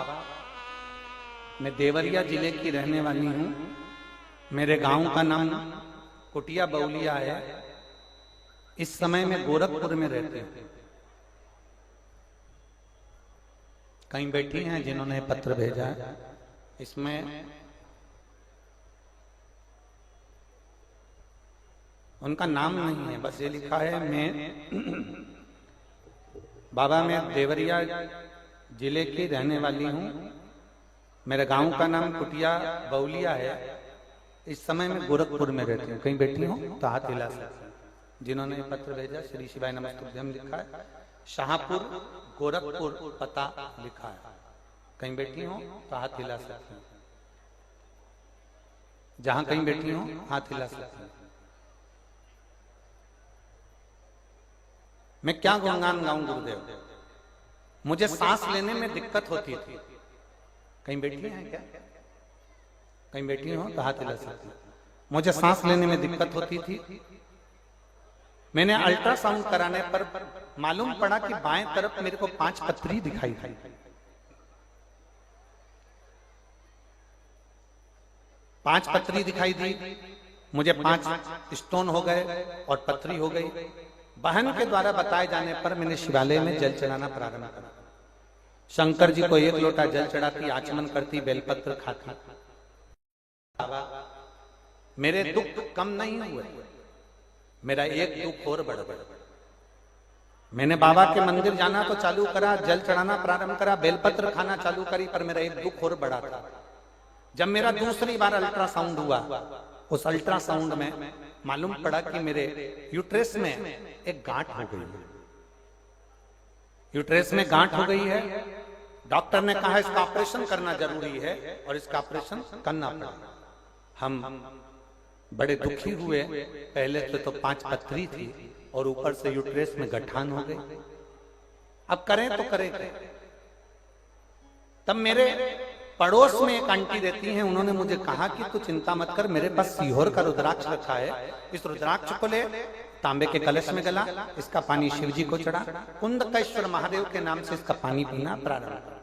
[SPEAKER 1] मैं देवरिया जिले की रहने वाली हूं। मेरे गांव का नाम कुटिया बौलिया है। इस समय मैं गोरखपुर में रहती हूं। कहीं बैठी हैं जिन्होंने पत्र भेजा है, इसमें उनका नाम नहीं है, बस ये लिखा है मैं बाबा, मैं देवरिया जिले की रहने वाली हूं। मेरे गांव का नाम कुटिया बौलिया है। इस समय मैं गोरखपुर में रहती हूँ। कहीं बैठी हूँ तो हाथ हिला सकते हैं। जिन्होंने पत्र भेजा, श्री शिवाय नमस्तुभ्यम लिखा है, शाहपुर गोरखपुर पता लिखा है। कहीं बैठी हूँ तो हाथ हिला सकते हैं। जहां कहीं बैठी हूँ हाथ हिला सकते हैं। मैं क्या गुणगान गाऊं गुरुदेव, मुझे सांस लेने में दिक्कत होती थी। कहीं बैठी हैं क्या? कहीं बैठी हो तो हाथ हिला सकती। मुझे सांस लेने में दिक्कत होती थी। मैंने अल्ट्रासाउंड कराने पर मालूम पड़ा कि बाएं तरफ मेरे को 5 पथरी दिखाई थी। पांच पथरी दिखाई दी, मुझे 5 स्टोन हो गए और पथरी हो गई। बहन के द्वारा बताए जाने पर मैंने शिवालय में जल चढ़ाना प्रारंभ करा। शंकर जी को 1 लोटा जल चढ़ाती, आचमन करती, बेलपत्र खाती। बाबा मेरे दुख कम नहीं हुए, मेरा एक दुख और बढ़ गया। मैंने बाबा के मंदिर जाना तो चालू करा, जल चढ़ाना प्रारंभ करा, बेलपत्र खाना चालू करी, पर मेरा एक दुख और बढ़ा था। जब मेरा दूसरी बार अल्ट्रासाउंड हुआ, उस अल्ट्रासाउंड में मालूम पड़ा कि मेरे यूट्रेस में एक गांठ हो गई है। यूट्रेस में गांठ हो गई है। डॉक्टर ने कहा इसका ऑपरेशन करना जरूरी है और इसका ऑपरेशन करना पड़ा। हम बड़े दुखी हुए। पहले तो 5 पथरी थी और ऊपर से यूट्रेस में गठान हो गई। अब करें तो करें क्या? तब मेरे पड़ोस में एक आंटी रहती हैं, उन्होंने मुझे कहा कि तू चिंता मत कर, मेरे पास सीहोर का रुद्राक्ष रखा है, इस रुद्राक्ष को ले, तांबे के कलश में गला, इसका पानी शिव जी को चढ़ा, कुंदकेश्वर महादेव के नाम से इसका पानी पीना प्रारंभ करा।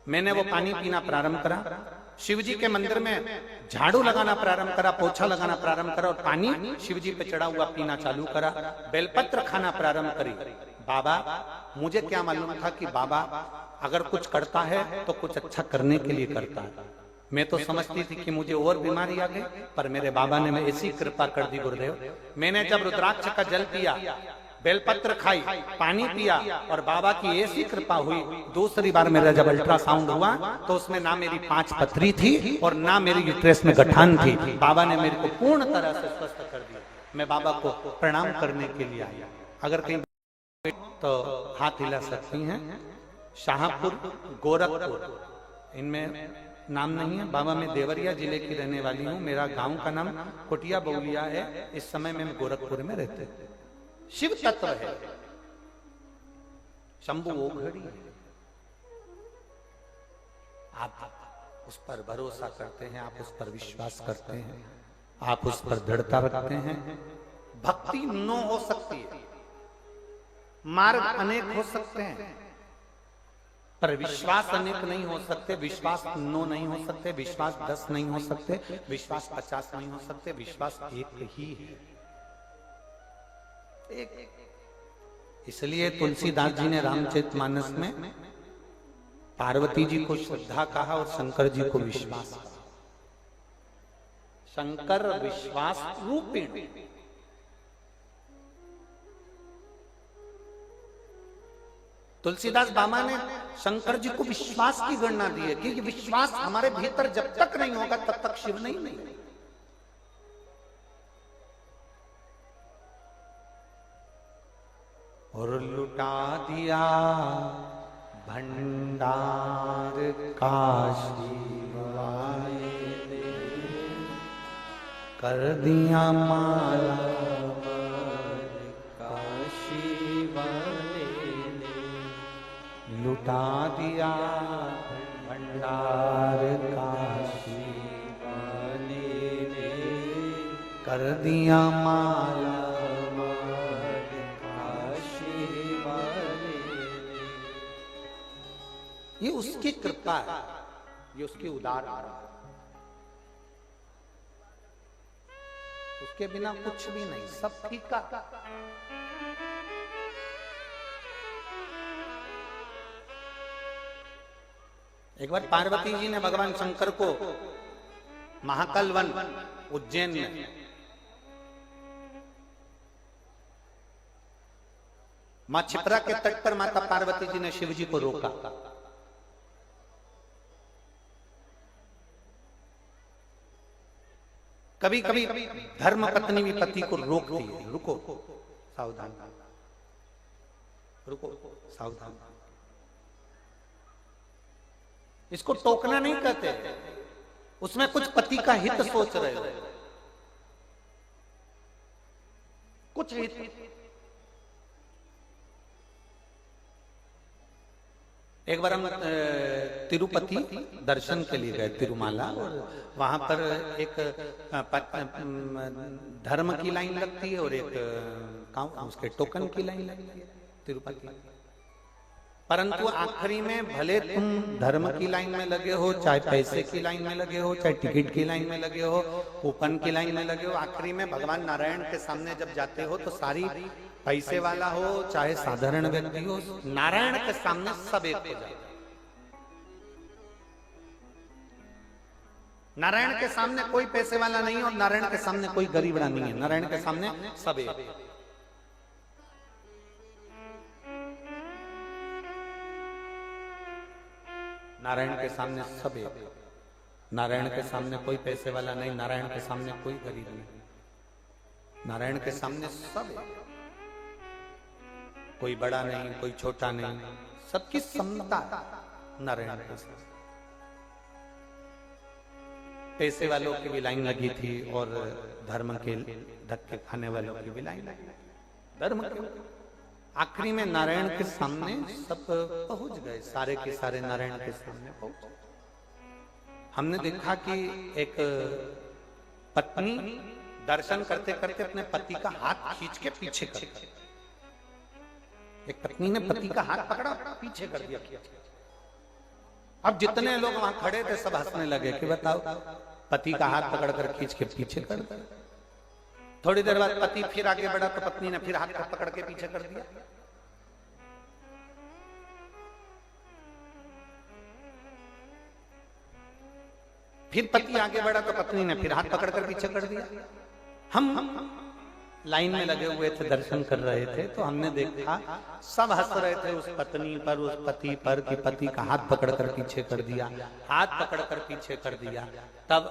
[SPEAKER 1] मैंने वो पानी पीना प्रारंभ करा। शिव जी के मंदिर में झाड़ू लगाना प्रारंभ करा, पोछा लगाना प्रारंभ करा और पानी शिव जी पे चढ़ा हुआ पीना चालू करा। बेलपत्र खाना प्रारंभ करी। बाबा, मुझे क्या मालूम था कि बाबा अगर कुछ करता है तो कुछ अच्छा करने के लिए करता है। मैं तो समझती थी कि मुझे और बीमारी आ गई, पर मेरे बाबा ने ऐसी कृपा कर दी गुरुदेव। मैंने जब रुद्राक्ष का जल पिया, बेलपत्र खाई, पानी पिया और बाबा की ऐसी कृपा हुई, दूसरी बार मेरा जब अल्ट्रासाउंड हुआ तो उसमें ना मेरी 5 पथरी थी और ना मेरी यूट्रेस में गठान थी। बाबा ने मेरे को पूर्ण तरह से स्वस्थ कर दिया। मैं बाबा को प्रणाम करने के लिए आया। अगर कहीं तो हाथ हिला सकती हैं। शाहपुर, गोरखपुर, इनमें नाम नहीं है। बाबा, मैं देवरिया जिले की रहने वाली हूँ। मेरा गांव का नाम कुटिया बउलिया है। इस समय में गोरखपुर में रहते हैं। शिव तत्व है, शंभु ओघड़ी है। आप उस पर भरोसा करते हैं, आप उस पर विश्वास करते हैं, आप उस पर दृढ़ता रखते हैं। भक्ति नो हो सकती है, मार्ग अनेक हो सकते हैं, पर विश्वास अनेक नहीं हो सकते। विश्वास 9 नहीं हो सकते, विश्वास 10 नहीं हो सकते, विश्वास 50 नहीं हो सकते। विश्वास एक ही है, एक। इसलिए तुलसीदास जी ने रामचरितमानस में पार्वती जी को श्रद्धा कहा और शंकर जी को विश्वास कहा। शंकर विश्वास रूपिण। तुलसीदास बाबा ने शंकर जी को विश्वास की गणना दी है कि विश्वास हमारे भीतर जब तक नहीं होगा तब तक शिव नहीं। और लुटा दिया भंडार काशी वाले ने, कर दिया माला काशी वाले ने, लुटा दिया भंडार काशी वाले ने, कर दिया माला ये उसकी कृपा है, ये उसकी उदार है। उसके बिना कुछ भी नहीं, सब फीका। एक बार पार्वती जी ने भगवान शंकर को महाकाल वन उज्जैन में मां छिपरा के तट पर माता पार्वती जी ने शिव जी को रोका। कभी कभी धर्म पत्नी भी पति को रोकती है, रुको सावधान, रुको सावधान। इसको टोकना नहीं कहते, उसमें कुछ पति का हित सोच रहे हो, कुछ हित। एक बार हम तिरुपति दर्शन के लिए गए, तिरुमाला, और वहां पर एक धर्म की लाइन लगती है और एक उसके टोकन की लाइन लगती है तिरुपति। परंतु आखिरी में भले तुम धर्म की लाइन में लगे हो, चाहे पैसे की लाइन में लगे हो, चाहे टिकट की लाइन में लगे हो, कूपन की लाइन में लगे हो, आखिरी में भगवान नारायण के सामने जब जाते हो तो सारी, पैसे वाला हो चाहे साधारण व्यक्ति हो, नारायण के सामने सब एक हो जाए। नारायण के सामने कोई पैसे वाला नहीं है और नारायण के सामने कोई गरीबड़ा नहीं है, नारायण के सामने सब एक। नारायण के सामने सब एक। नारायण के सामने कोई पैसे वाला नहीं, नारायण के सामने कोई गरीब नहीं, नारायण के सामने सब एक। कोई बड़ा नहीं, कोई छोटा नहीं, सबकी समता नारायण के सामने। पैसे वालों की भी लाइन लगी थी और धर्म के धक्के खाने वालों की भी लाइन लगी, धर्म के। आखिरी में नारायण के सामने सब पहुंच गए, सारे के सारे नारायण के सामने पहुंच। हमने देखा कि एक पत्नी दर्शन करते करते अपने पति का हाथ खींच के पीछे कर दिया। एक पत्नी ने पति का हाथ पकड़ा, पीछे कर दिया। अब जितने लोग वहां खड़े थे सब हंसने लगे कि बताओ, पति का हाथ पकड़कर खींच के पीछे कर दिया। थोड़ी देर बाद पति फिर आगे बढ़ा तो पत्नी ने फिर हाथ पकड़ के पीछे कर दिया। फिर पति आगे बढ़ा तो पत्नी ने फिर हाथ पकड़कर पीछे कर दिया। हम लाइन में लगे हुए थे, दर्शन कर रहे थे, तो हमने देखा सब हंस रहे थे उस पत्नी पर, उस पति पर कि पति का हाथ पकड़कर पीछे कर दिया, हाथ पकड़कर पीछे कर दिया। तब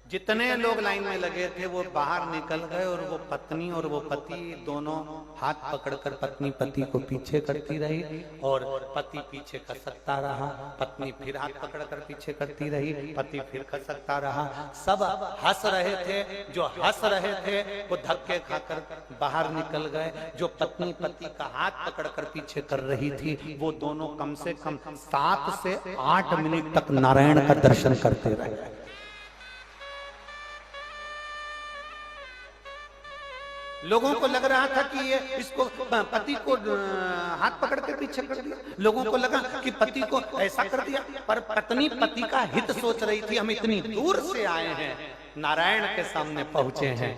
[SPEAKER 1] जितने लोग लाइन में लगे थे वो बाहर निकल गए और वो पत्नी और वो पति दोनों हाथ पकड़कर पत्नी पति को पीछे करती रही और पति पीछे खसकता रहा, पत्नी फिर हाथ पकड़कर पीछे करती रही, पति फिर खसकता रहा। सब हंस रहे थे, जो हंस रहे थे वो धक्के खाकर बाहर निकल गए। जो पत्नी पति का हाथ पकड़कर पीछे कर रही थी वो दोनों कम से कम 7 से 8 मिनट तक नारायण का दर्शन करते रहे। लोगों को लग रहा था कि ये इसको पति को हाथ पकड़ के पीछे कर दिया, लोगों को लगा कि पति को ऐसा कर दिया, पर पत्नी पति का हित सोच रही थी। हम इतनी दूर से आए हैं, नारायण के सामने पहुंचे हैं,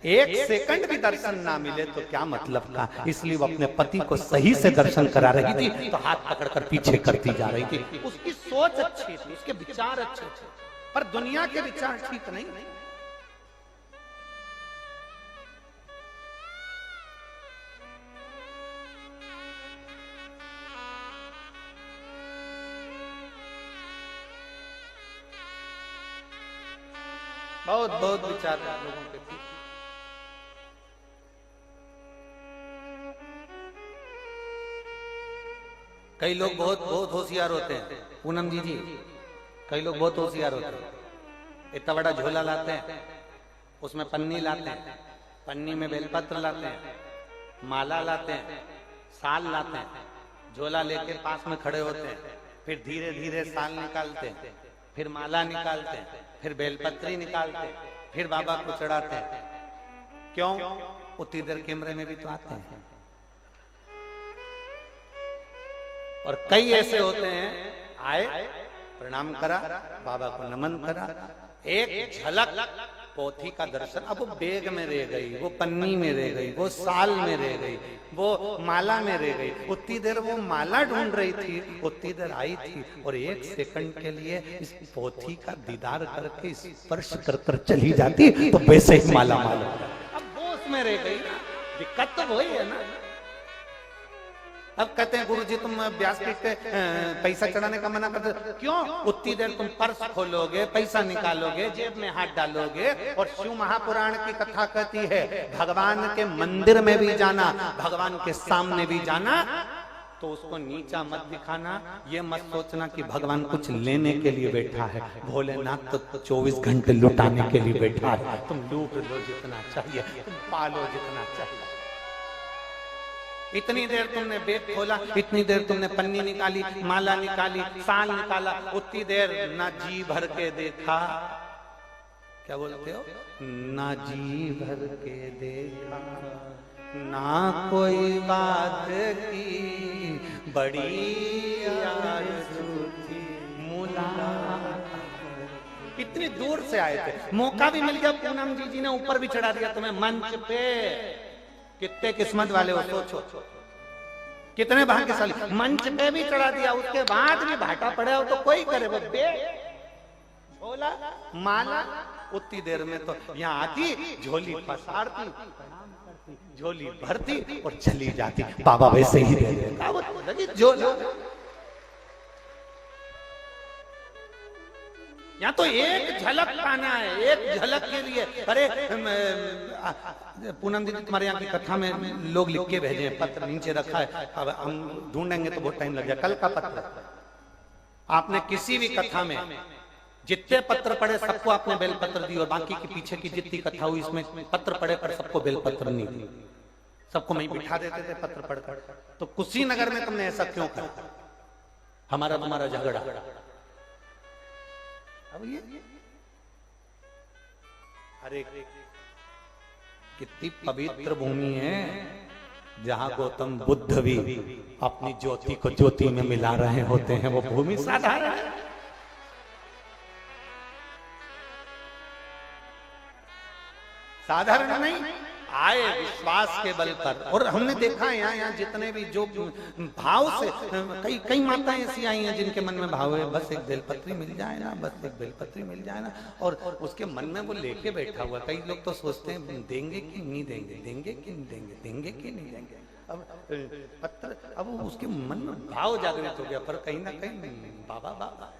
[SPEAKER 1] 1 सेकंड भी दर्शन ना मिले तो क्या मतलब का, इसलिए वो अपने पति को सही से दर्शन करा रही थी तो हाथ पकड़कर पीछे करती जा रही थी। उसकी सोच अच्छी थी, उसके विचार अच्छे थे, पर दुनिया के विचार ठीक नहीं। बहुत बहुत विचार लोगों के बीच। कई लोग बहुत बहुत होशियार होते हैं, पूनम जी, कई लोग बहुत होशियार होते हैं। इतना बड़ा झोला लाते हैं, उसमें पन्नी लाते हैं, पन्नी में बेलपत्र लाते हैं, माला लाते हैं, साल लाते हैं, झोला लेके पास में खड़े होते हैं, फिर धीरे धीरे साल निकालते हैं, फिर माला निकालते हैं, फिर बेलपत्री निकालते हैं, फिर बाबा को चढ़ाते हैं। क्यों? उतनी देर कैमरे में भी तो आते हैं। और कई ऐसे होते हैं, आए, प्रणाम करा, बाबा को नमन करा, एक झलक पोथी का दर्शन। अब वो बैग में रह गई, वो पन्नी में रह गई, वो साल में रह गई, वो माला में रह गई। उतनी देर वो माला ढूंढ रही थी, उतनी देर आई थी और 1 सेकंड के लिए इस पोथी का दीदार करके स्पर्श कर चली जाती तो वैसे ही माला माला। अब वो उसमें रह गई, दिक्कत तो वही है ना। अब कहते हैं गुरुजी तुम व्यासपीठ पे पैसा चढ़ाने का मना करते, क्यों? उतनी देर तुम पर्स खोलोगे, पैसा निकालोगे, जेब में हाथ डालोगे। और शिव महापुराण की कथा कहती है भगवान के मंदिर में भी जाना, भगवान के सामने भी जाना, तो उसको नीचा मत दिखाना। ये मत सोचना कि भगवान कुछ लेने के लिए बैठा है, भोलेनाथ तो 24 घंटे लुटाने के लिए बैठा है। तुम लूट लो जितना चाहिए, तुम पालो जितना चाहिए। इतनी देर तुमने बैग खोला, इतनी देर तुमने पन्नी निकाली, माला निकाली, साल निकाला, उतनी देर ना जी भर के देखा। क्या बोलते हो? ना जी भर के देखा, ना कोई बात की, बड़ी आरज़ू थी मुलाकात। इतनी दूर से आए थे, मौका भी मिल गया, पूनम जी ने ऊपर भी चढ़ा दिया तुम्हें मंच पे। कितने किस्मत वाले हो, सोचो कितने भाग्यशाली, मंच पे भी चढ़ा दिया, उसके बाद भी भाटा पड़े हो तो कोई करे। वो झोला माला, उतनी देर में तो यहाँ आती, झोली पसारती, झोली भरती और चली जाती। बाबा वैसे ही दे देगा झोला। यहाँ तो एक झलक पाना है, एक झलक के लिए। अरे पूनम दीदी तुम्हारे यहाँ की कथा में लोग लिख के भेजे हैं, पत्र नीचे रखा है, अब हम ढूंढेंगे तो बहुत टाइम लग जाए। कल का पत्र, आपने किसी भी कथा में जितने पत्र पढ़े सबको आपने बेलपत्र दी, और बाकी की पीछे की जितनी कथा हुई इसमें पत्र पढ़े पर सबको बेलपत्र नहीं दी, सबको वहीं बिठा देते थे पत्र पढ़कर। तो कुशीनगर में तुमने ऐसा क्यों कहा? हमारा तुम्हारा झगड़ा। अब ये अरे कितनी पवित्र भूमि है जहां गौतम बुद्ध भी अपनी ज्योति को ज्योति में मिला रहे होते हैं। वो भूमि साधारण है, साधारण नहीं, आए विश्वास के बल पर। और हमने देखा है यहाँ जितने भी जो भाव से, कई माताएं ऐसी आई हैं जिनके मन में भाव है बस एक बेलपत्री मिल जाए ना, बस एक बेलपत्री मिल जाए ना, और उसके मन में वो लेके बैठा हुआ। कई लोग तो सोचते हैं देंगे कि नहीं देंगे, देंगे कि नहीं देंगे, देंगे कि नहीं देंगे। अब पत्थर, अब उसके मन में भाव जागृत हो गया, पर कहीं ना कहीं बाबा बाबा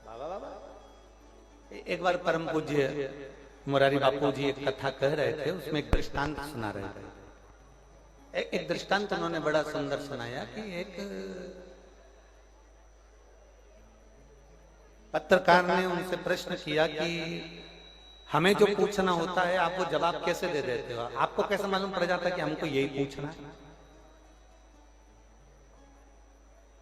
[SPEAKER 1] बाबा बाबा। एक बार परम पूज्य मुरारी बापू जी एक कथा कह रहे थे, उसमें एक दृष्टांत सुना रहे थे। एक दृष्टांत उन्होंने बड़ा सुंदर सुनाया कि एक पत्रकार ने उनसे प्रश्न किया कि हमें जो पूछना होता है आप वो जवाब कैसे दे देते हो? आपको कैसे मालूम पड़ जाता है कि हमको यही पूछना है?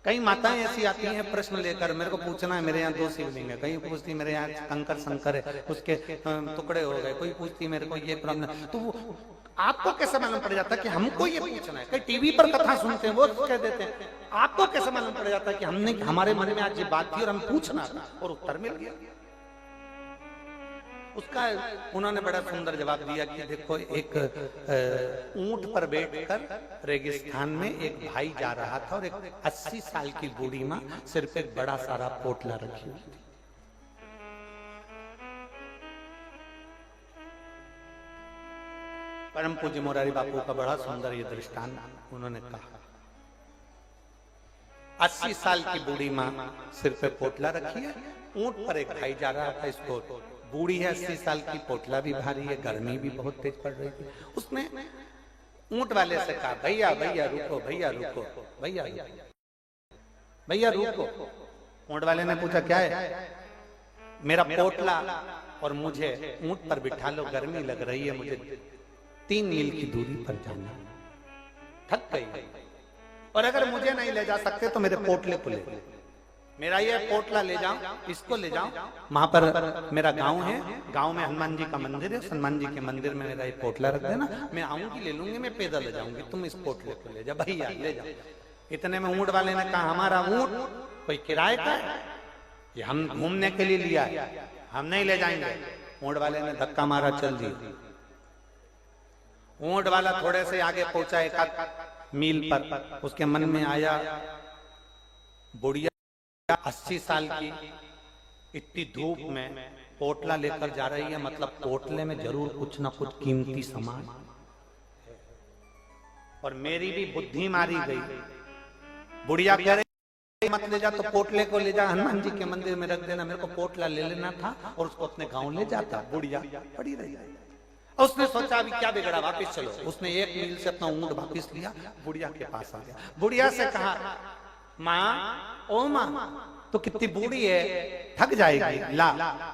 [SPEAKER 1] कई माताएं ऐसी आती हैं प्रश्न लेकर, मेरे को पूछना है मेरे यहाँ 2 शिवलिंग है, कहीं पूछती मेरे यहाँ कंकर शंकर है उसके टुकड़े हो गए, कोई पूछती मेरे को ये प्रॉब्लम। तो वो आपको कैसे मालूम पड़ जाता है कि हमको ये पूछना है? कई टीवी पर कथा सुनते हैं वो कह देते हैं, आपको कैसे मालूम पड़ जाता है कि हमने, हमारे मन में आज ये बात थी और हम पूछना था और उत्तर मिल गया? उसका उन्होंने बड़ा सुंदर जवाब दिया कि देखो, एक ऊंट पर बैठकर रेगिस्तान में एक भाई जा रहा था और एक 80 साल की बूढ़ी माँ सिर पे एक बड़ा सारा पोटला रखी हुई थी। परम पूज्य मुरारी बापू का बड़ा सुंदर ये दृष्टांत उन्होंने कहा। 80 साल की बूढ़ी माँ सिर पे पोटला रखी है, ऊंट पर एक भाई जा रहा था, इसको बूढ़ी है 80 साल की, पोटला भी भारी है, गर्मी भी बहुत तेज पड़ रही थी। उसने ऊंट वाले से कहा भैया भैया रुको, भैया रुको, भैया भैया रुको। ऊंट वाले ने पूछा क्या है? मेरा पोटला और मुझे ऊंट पर बिठा लो, गर्मी लग रही है, मुझे 3 मील की दूरी पर जाना, थक गई, और अगर मुझे नहीं ले जा सकते तो मेरे पोटले को ले, मेरा ये पोटला ले जाओ, इसको ले जाओ, वहां पर मेरा गांव है, गांव में हनुमान जी का मंदिर है, हनुमान जी के मंदिर में मेरा ये पोटला रख देना, मैं आऊंगी ले लूंगी, मैं पैदल ले जाऊंगी, तुम इस पोटले को ले जाओ, भैया ले जाओ। इतने में ऊंट वाले ने कहा हमारा ऊंट कोई किराए का है, ये हम घूमने के लिए लिया है, हम नहीं ले जाएंगे। ऊंट वाले ने धक्का मारा, चल दी। ऊंट वाला थोड़े से आगे पहुंचा 1 मील पर, उसके मन में आया बुढ़िया 80 साल की इतनी धूप में पोटला लेकर जा रही है, मतलब पोटले में जरूर कुछ ना कुछ कीमती सामान, और मेरी भी बुद्धि मारी गई। बुढ़िया कह रही मत ले जा तो पोटले को ले जा, हनुमान जी के मंदिर में रख देना, मेरे को पोटला ले लेना था और उसको अपने गांव ले जाता। बुढ़िया पड़ी रही, उसने सोचा अभी क्या बिगड़ा, वापिस चलो। उसने 1 मील से अपना ऊंट वापिस लिया, बुढ़िया के पास आ गया। बुढ़िया से कहा माँ, ओ माँ, तो कितनी बूढ़ी है, थक जाएगी, ला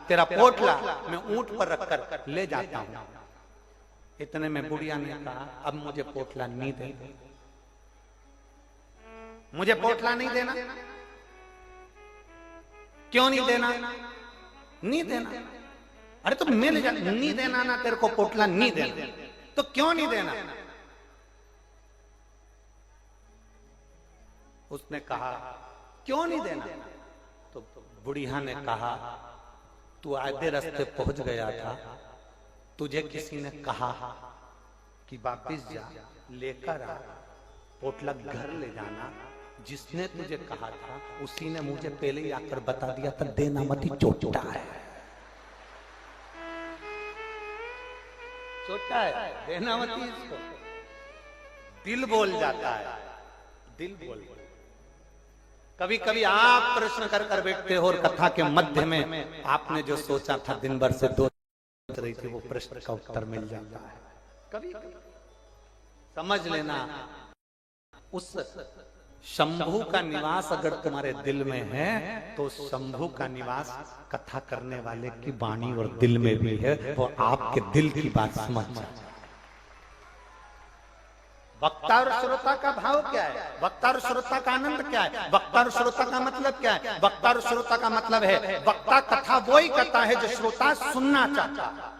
[SPEAKER 1] तेरा पोटला मैं ऊंट पर रखकर ले जाता हूँ। इतने में बुढ़िया ने कहा अब मुझे पोटला नहीं देना, मुझे पोटला नहीं देना। क्यों नहीं देना? नहीं देना। अरे तो मिल जा, नहीं देना ना, तेरे को पोटला नहीं देना, तो क्यों नहीं देना? उसने कहा क्यों नहीं देना? तो बुढ़िया ने कहा तू आधे रास्ते पहुंच गया था, तुझे किसी ने कहा कि वापिस जा, लेकर आ, पोटला घर ले जाना। जिसने तुझे कहा था उसी ने मुझे पहले ही आकर बता दिया था देना मत, ही चोटा है, चोटा है, देना मत इसको। दिल बोल जाता है, दिल बोल। कभी कभी आप प्रश्न कर कर बैठते हो और कथा के मध्य में आपने जो सोचा था दिन भर से दो रही थी, वो प्रश्न का उत्तर मिल जाता है। कभी समझ लेना, उस शंभू का निवास अगर तुम्हारे दिल में है तो शंभू का निवास कथा करने वाले की वाणी और दिल में भी है। वो आपके दिल की बात समझ जाए। वक्ता और श्रोता का भाव क्या है? वक्ता और श्रोता का आनंद क्या है? वक्ता और श्रोता का मतलब क्या है? वक्ता और श्रोता का मतलब है वक्ता कथा वो ही करता है जो श्रोता सुनना चाहता है।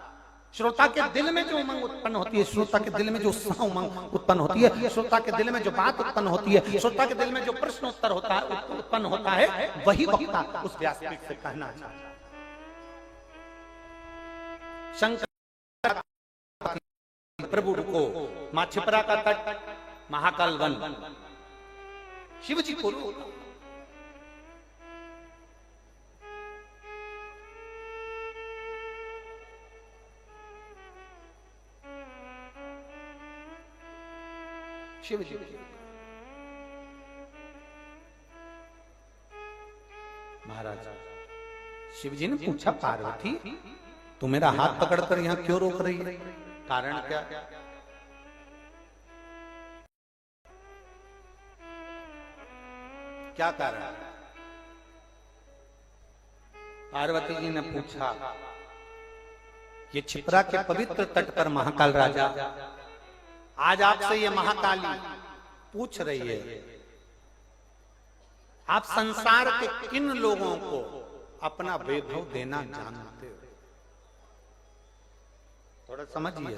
[SPEAKER 1] श्रोता के दिल में जो उमंग उत्पन्न होती है, श्रोता के दिल में जो उत्साह उमंग उत्पन्न होती है, श्रोता के दिल में जो बात उत्पन्न होती है, श्रोता के दिल में जो प्रश्न उत्तर होता है, उत्पन्न होता है, वही वक्ता उस व्यासपीठ से कहना चाहता है। शंकर प्रभु को मां छिपरा का तट, महाकाल वन, शिव जी को शिव जी महाराज, शिव जी ने पूछा पार्वती तू मेरा हाथ पकड़कर यहां क्यों रोक रही है? कारण क्या? क्या कारण? पार्वती जी ने पूछा ये छिपरा के पवित्र तट पर महाकाल राजा आज आपसे ये महाकाली पूछ रही है आप संसार के किन लोगों को अपना वैभव देना जानते हो? थोड़ा समझिए।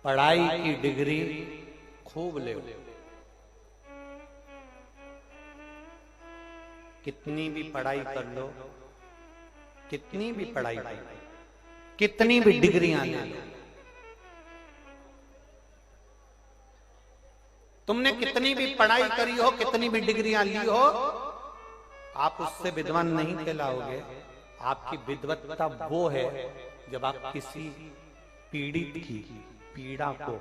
[SPEAKER 1] पढ़ाई की डिग्री खूब ले, कितनी भी पढ़ाई कर लो, कितनी भी पढ़ाई कर लो, कितनी भी डिग्रियां ले लो, तुमने कितनी भी पढ़ाई करी हो, कितनी भी डिग्रियां ली हो, आप उससे विद्वान नहीं कहलाओगे। आपकी विद्वत्ता वो है जब आप किसी पीड़ित की पीड़ा को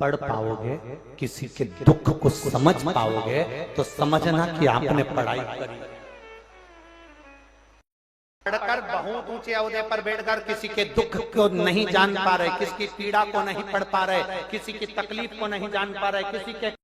[SPEAKER 1] पढ़ पाओगे, किसी के दुख को समझ पाओगे, तो समझना कि आपने पढ़ाई करी। पढ़कर बहुत ऊंचे ओहदे पर बैठकर किसी के दुख को नहीं जान पा रहे, किसी की पीड़ा को नहीं पढ़ पा रहे, किसी की तकलीफ को नहीं जान पा रहे, किसी के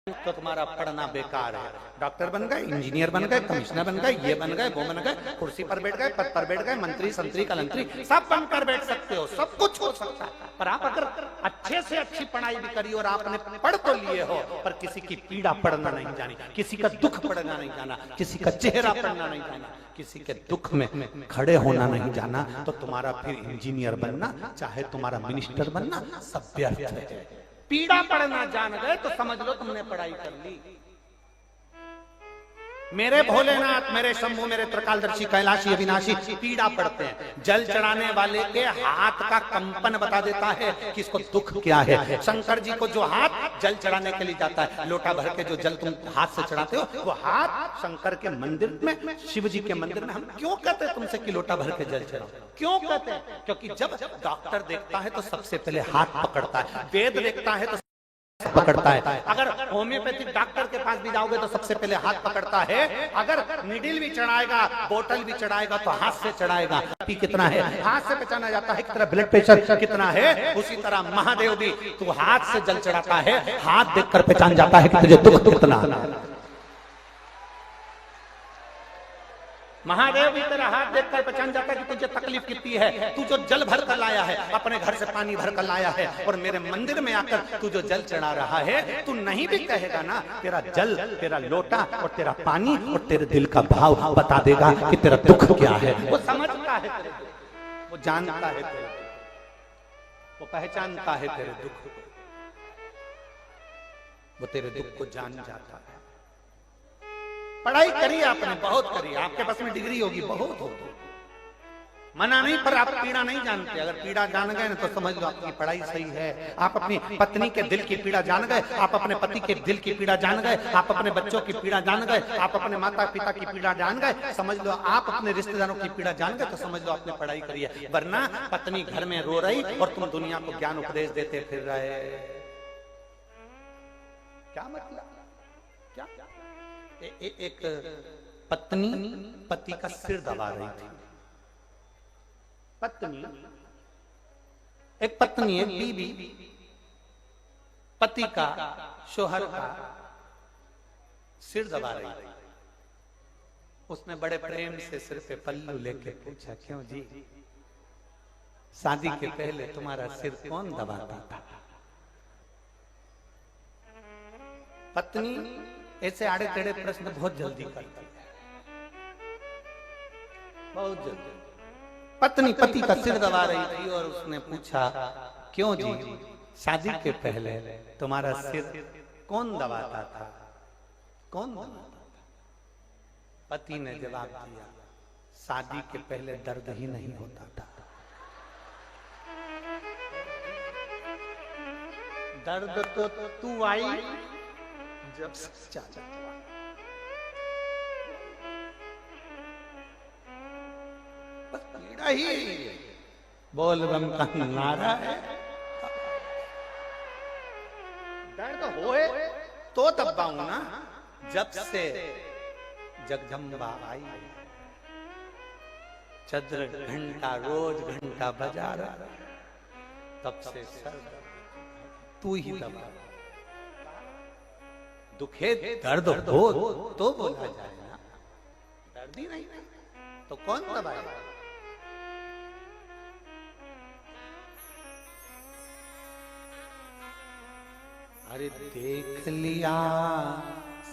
[SPEAKER 1] तो तुम्हारा पढ़ना बेकार है। डॉक्टर बन गए, इंजीनियर बन गए, कमिश्नर बन गए, ये बन गए, वो बन गए, कुर्सी पर बैठ गए, पद पर बैठ गए, मंत्री संतरी कलंतरी सब बनकर बैठ सकते हो, सब कुछ हो सकता है। पर आप अगर अच्छे से अच्छी पढ़ाई भी करी और आपने पढ़ तो लिए हो, पर किसी की पीड़ा पढ़ना नहीं जानी, किसी का दुख पढ़ना नहीं जाना, किसी का चेहरा पढ़ना नहीं जाना, किसी के दुख में खड़े होना नहीं जाना, तो तुम्हारा फिर इंजीनियर बनना चाहे तुम्हारा मिनिस्टर बनना सब व्यर्थ है। पीड़ा पढ़ना जान गए तो समझ लो तुमने पढ़ाई कर ली। मेरे भोलेनाथ, मेरे शंभू, मेरे त्रिकालदर्शी, कैलाशी, अविनाशी पीड़ा पढ़ते हैं। जल चढ़ाने वाले के हाथ का कंपन बता देता है कि इसको दुख क्या है। शंकर जी को जो हाथ जल चढ़ाने के लिए जाता है, लोटा भर के जो जल तुम हाथ से चढ़ाते हो, वो हाथ शंकर के मंदिर में, शिव जी के मंदिर में हम क्यों कहते हैं तुमसे कि लोटा भर के जल चढ़ाओ? क्यों कहते हैं? क्योंकि जब डॉक्टर देखता है तो सबसे पहले हाथ पकड़ता है, वेद देखता है तो पकड़ता है। अगर होम्योपैथिक डॉक्टर के पास भी जाओगे तो सबसे पहले हाथ पकड़ता है। अगर निडिल भी चढ़ाएगा, बोतल भी चढ़ाएगा तो हाथ से चढ़ाएगा। कितना है हाथ से पहचाना जाता है, कितना ब्लड प्रेशर कितना है। उसी तरह महादेव भी तू हाथ से जल चढ़ाता है, हाथ देखकर पहचान जाता है कि तुझे दुख कितना। महादेव भी तेरा हाथ देखकर पहचान जाता है कि तुझे तकलीफ कितनी है। तू जो जल भर कर लाया है, अपने घर से पानी भर कर लाया है, और मेरे मंदिर में आकर तू जो जल चढ़ा रहा है, तू नहीं भी कहेगा ना, तेरा जल, तेरा लोटा और तेरा पानी और तेरे दिल का भाव बता देगा कि तेरा दुख क्या है। वो समझता है तेरे दुख, वो जानता है तेरे दुख, वो पहचानता है तेरे दुख को, वो तेरे दुख को जान जाता है। पढ़ाई करी आपने, बहुत करी, आपके पास में डिग्री होगी, बहुत होगी, मना नहीं, पर आप पीड़ा नहीं जानते। अगर पीड़ा जान गए ना तो समझ लो आपकी पढ़ाई सही है। आप अपनी पत्नी के दिल की पीड़ा जान गए, आप अपने पति के दिल की पीड़ा जान गए, आप अपने बच्चों की पीड़ा जान गए, आप अपने माता पिता की पीड़ा जान गए, समझ लो आप अपने रिश्तेदारों की पीड़ा जान गए, तो समझ लो आपने पढ़ाई करी है। वरना पत्नी घर में रो रही और तुम दुनिया को ज्ञान उपदेश देते फिर रहे, क्या मतलब? क्या एक पत्नी पति का सिर दबा रही थी। एक पत्नी, एक बीवी पति का, शोहर का सिर दबा रही थी। उसने बड़े प्रेम से सिर पे पल्लू लेके पूछा, क्यों जी, शादी के पहले तुम्हारा सिर कौन दबाता था? पत्नी ऐसे आड़े टेढ़े प्रश्न बहुत जल्दी करती है, बहुत जल्दी। पत्नी पति का सिर दबा रही थी और उसने पूछा, क्यों जी, शादी के पहले तुम्हारा सिर कौन दबाता था? कौन दबाता था? पति ने जवाब दिया, शादी के पहले दर्द ही नहीं होता था। दर्द तो तू आई जब चाचा, बस पीड़ा ही बोल बम का नारा है। दर्द होए तो दबाऊं ना, जब से जगदम्बा आई, चंद्र घंटा रोज घंटा बजा रहा, तब से सर तू ही दबा। दुखे दर्द हो तो बोला जाए ना, दर्द ही नहीं तो कौन दबाएगा? अरे देख लिया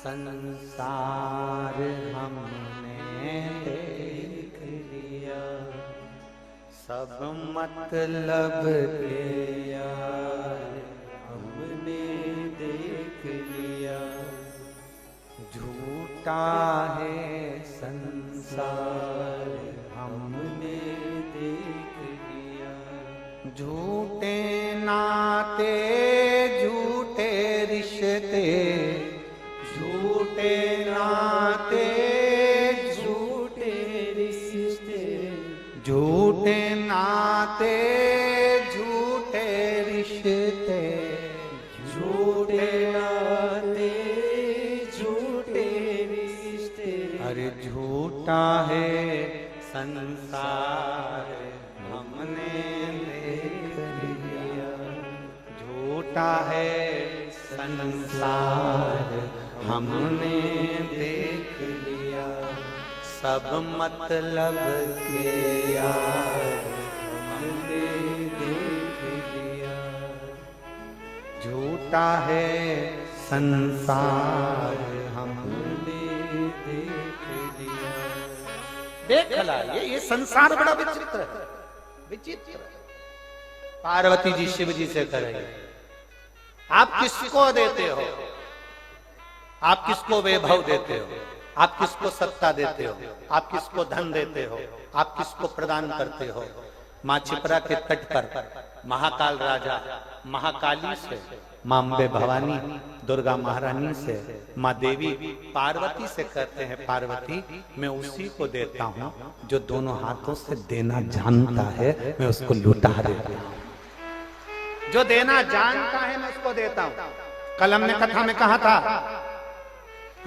[SPEAKER 1] संसार हमने, देख लिया सब मतलब के यार हमने देख लिया। झूठा है संसार हमने देख लिया। झूठे नाते झूठे रिश्ते, झूठे नाते झूठे रिश्ते, झूठे नाते झूठे रिश्ते, झूठे नाते झूठे रिश्ते। अरे झूठा है संसार हमने देख लिया। झूठा है संसार हमने देख लिया। सब मतलब के यार हमने देख लिया। झूठा है संसार हमने देख लिया। देख ला, ये संसार बड़ा विचित्र है, विचित्र। पार्वती जी शिव जी से करेंगे, आप किसको देते हो? आप किसको वैभव देते हो? आप किसको सत्ता देते हो? आप किसको धन देते हो? आप किसको प्रदान करते हो? माँ छिपरा के तट पर महाकाल राजा महाकाली से, माँ अम्बे भवानी दुर्गा महारानी से, माँ देवी पार्वती से कहते हैं, पार्वती मैं उसी को देता हूँ जो दोनों हाथों से देना जानता है, मैं उसको लुटा देता हूँ। जो देना जानता है मैं उसको देता हूँ। कल हमने कथा में कहा था,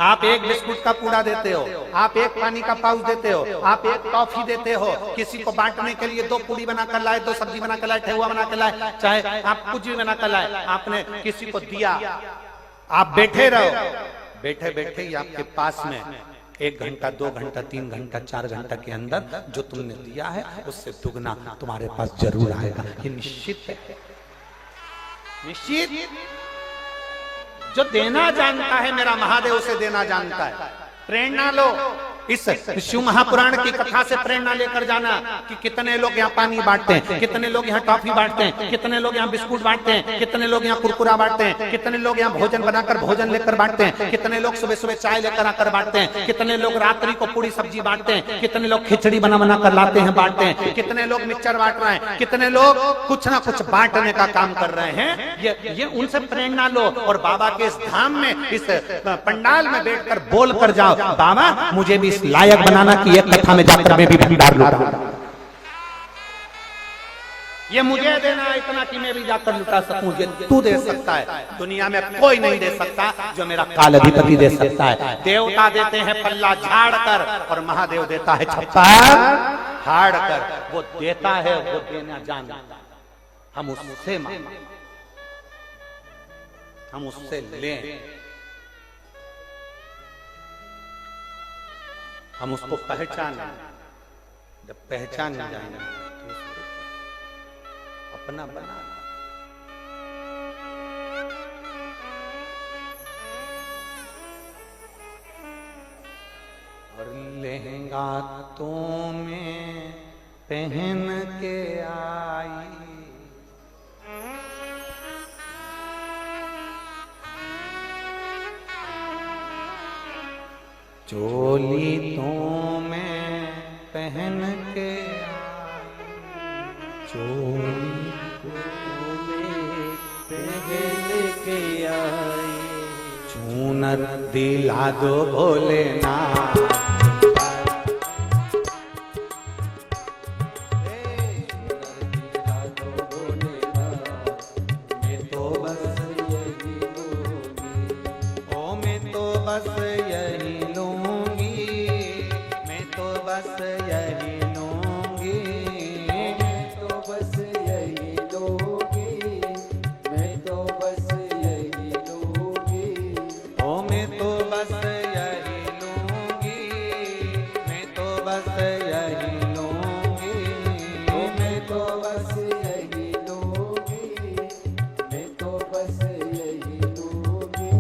[SPEAKER 1] आप एक बिस्कुट का पूड़ा देते हो, आप एक पानी का पाउच देते हो, आप एक टॉफी देते हो, किसी को बांटने के लिए 2 पूड़ी बना कर लाए, 2 सब्जी बना कर लाए, ठेहुआ बना कर लाए, चाहे आप कुछ भी बना कर लाए, आपने किसी को दिया। आप बैठे रहो, बैठे बैठे ही आपके पास में 1 घंटा, 2 घंटा, 3 घंटा, 4 घंटा के अंदर जो तुमने दिया है उससे दुगना तुम्हारे पास जरूर आएगा। ये निश्चित है, निश्चित। जो देना जानता है मेरा महादेव उसे देना जानता है। प्रेरणा लो, इस शिव महापुराण की कथा से प्रेरणा लेकर जाना कि कितने लोग यहाँ पानी बांटते हैं, कितने लोग यहाँ टॉफी बांटते हैं, कितने लोग यहाँ बिस्कुट बांटते हैं, कितने लोग यहाँ कुरकुरा बांटते हैं, कितने लोग यहाँ भोजन बनाकर भोजन लेकर बांटते हैं, कितने लोग सुबह सुबह चाय लेकर आकर बांटते हैं, कितने लोग रात्रि को पूरी सब्जी बांटते हैं, कितने लोग खिचड़ी बना बना कर लाते हैं बांटते हैं, कितने लोग मिक्सचर बांट रहे हैं, कितने लोग कुछ ना कुछ बांटने का काम कर रहे हैं। ये उनसे प्रेरणा लो और बाबा के इस धाम में, इस पंडाल में बैठकर बोल कर जाओ, बाबा मुझे भी इस लायक बनाना कि एक कथा में जाकर मैं भी भंडार लूटा, ये मुझे देना इतना कि मैं भी जाकर लुटा सकूं। ये तू दे सकता है, दुनिया में कोई नहीं दे सकता जो मेरा काल अधिपति दे सकता है। देवता देते हैं पल्ला झाड़ कर और महादेव देता है छप्पा फाड़ कर। वो देता है, वो देना जानता, हम उससे मांगे, हम उससे लें, हम उसको पहचाने। जब पहचान जाएंगे तो उसको अपना बनाना। और लहंगा तो मैं पहन के आई, चोली तो मैं पहन के आई, चोली तो मैं पहन के आई, चूनर दिला दो भोलेनाथ, मैं तो बस यही लूंगी, ओ मैं तो बस यही बस यही लूंगी, मैं तो बस यही लूंगी, मैं तो बस यही लूंगी, ओ मैं तो बस यही लूंगी, मैं तो बस यही लूंगी, ओ मैं तो बस यही लूंगी, मैं तो बस यही लूंगी।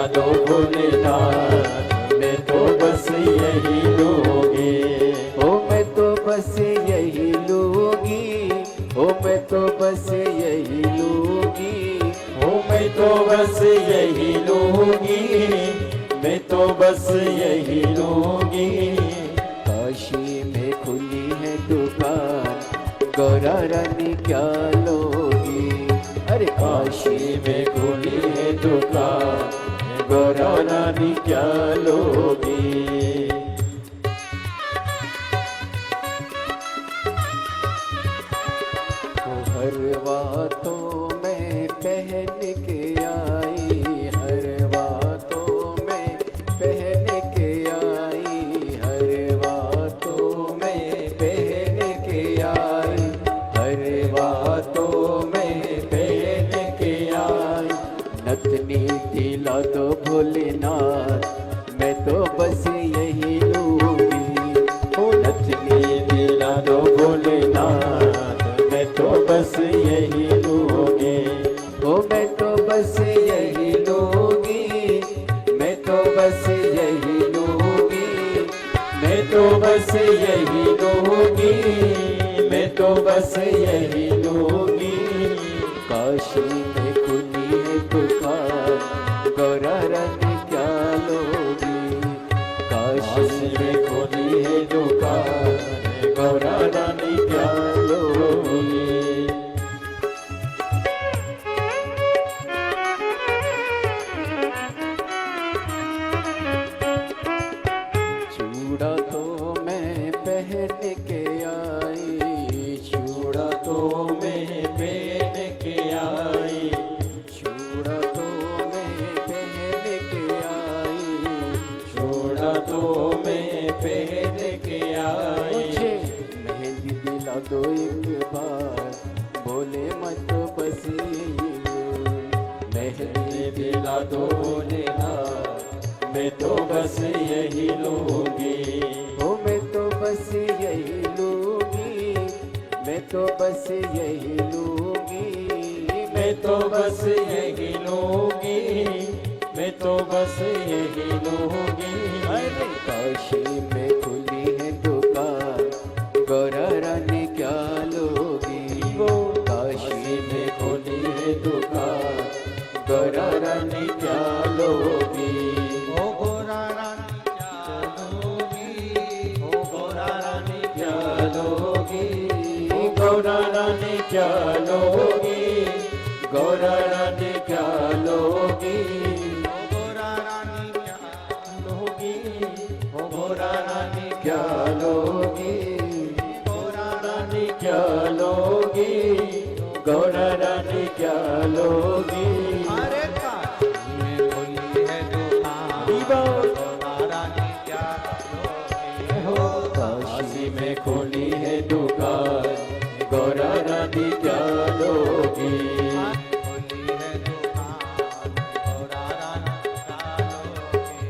[SPEAKER 2] दो भोलेनाथ, मैं तो बस यही लूंगी।
[SPEAKER 3] ओ मैं तो बस यही लूंगी, ओ मैं तो बस यही लूंगी,
[SPEAKER 2] ओ मैं तो बस यही लूंगी, मैं तो बस यही लूंगी।
[SPEAKER 3] काशी में खुली है दुकान, गौरा रानी क्या लोगी? अरे
[SPEAKER 2] काशी में खुली है दुकान, गौरा रानी क्या लोगी?
[SPEAKER 3] हर बातों में पहन के आई, हर बातों में पहन के आई, हर बातों में पहन के आई, हर बातों में पहन के आई। नथनी दिला दो भोलेनाथ, मैं तो बस यही लूंगी।
[SPEAKER 2] ओ नथनी दिला दो भोलेनाथ, मैं तो बस यही लूंगी।
[SPEAKER 3] ओ मैं तो बस यही लूंगी, मैं तो बस यही लूंगी,
[SPEAKER 2] मैं तो बस यही लूंगी, मैं तो बस यही लूंगी।
[SPEAKER 3] काशी में खुली है दुकान, गौरा रानी क्या लोगी?
[SPEAKER 2] काशी में खुली है दुकान, गौरा रानी क्या लोगी?
[SPEAKER 3] चूड़ा तो मैं पहन के आई,
[SPEAKER 2] चूड़ा तो मैं पहन के आई,
[SPEAKER 3] चूड़ा तो मैं पहन के आई,
[SPEAKER 2] चूड़ा तो मैं पहन के आई।
[SPEAKER 3] मुझे मेहंदी दिला दो एक बार, बोले मत बस यही लूं।
[SPEAKER 2] मेहंदी दिला दो भोलेनाथ, मैं तो बस यही लूंगी।
[SPEAKER 3] ओ मैं तो बस यही लूंगी, मैं तो बस यही लूंगी,
[SPEAKER 2] मैं तो बस यही लूंगी, मैं तो बस यही लूंगी।
[SPEAKER 3] अरे काशी में खुली है दुकान, गौरा रानी क्या लोगी?
[SPEAKER 2] काशी में खुली है दुकान, गौरा रानी क्या लोगी?
[SPEAKER 1] ओ गोरा रानी क्या लोगी? ओ गोरा रानी
[SPEAKER 2] क्या लोगी? गौरा रानी क्या लोगी? गौरा रानी क्या लोगी?
[SPEAKER 1] गोरा रानी क्या
[SPEAKER 2] लोगी? गौरा रानी क्या लोगी? गौरा रानी क्या लोगी? गौरा रानी क्या लोगी?
[SPEAKER 1] अरे काशी में खुली है दुकान, गोरा रानी क्या लोगी? हो
[SPEAKER 2] काशी में खुली है दुकान, गौरा रानी क्या लोगी?
[SPEAKER 1] खुली है दुकान, गोरा रानी क्या लोगी?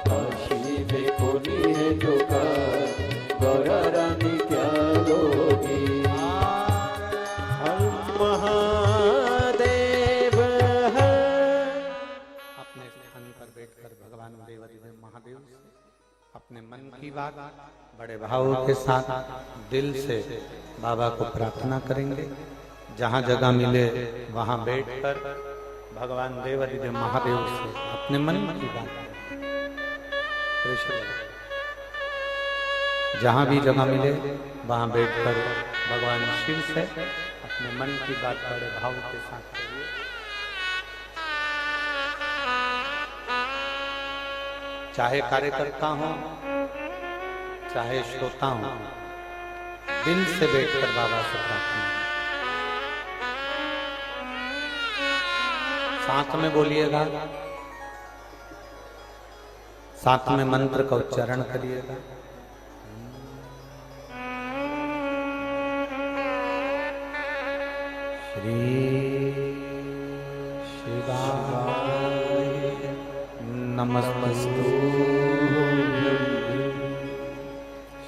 [SPEAKER 2] काशी में खुली है दुकान, गौरा रानी क्या लोगी? हर महादेव है।
[SPEAKER 1] अपने स्थान पर बैठकर भगवान देवाधिदेव महादेव से अपने मन की बात बड़े भाव के साथ दिल से बाबा को प्रार्थना करेंगे। जहाँ जगह मिले वहाँ बैठकर भगवान देवाधिदेव महादेव से अपने मन की बात जहाँ भी जगह मिले वहाँ बैठकर भगवान शिव से अपने मन की बात बड़े भाव के साथ करिए। चाहे कार्यकर्ता हो चाहे श्रोता हो, दिल से बैठकर बाबा से प्रार्थना साथ में बोलिएगा, साथ में मंत्र का उच्चारण करिएगा। श्री शिवाय नमस्तु,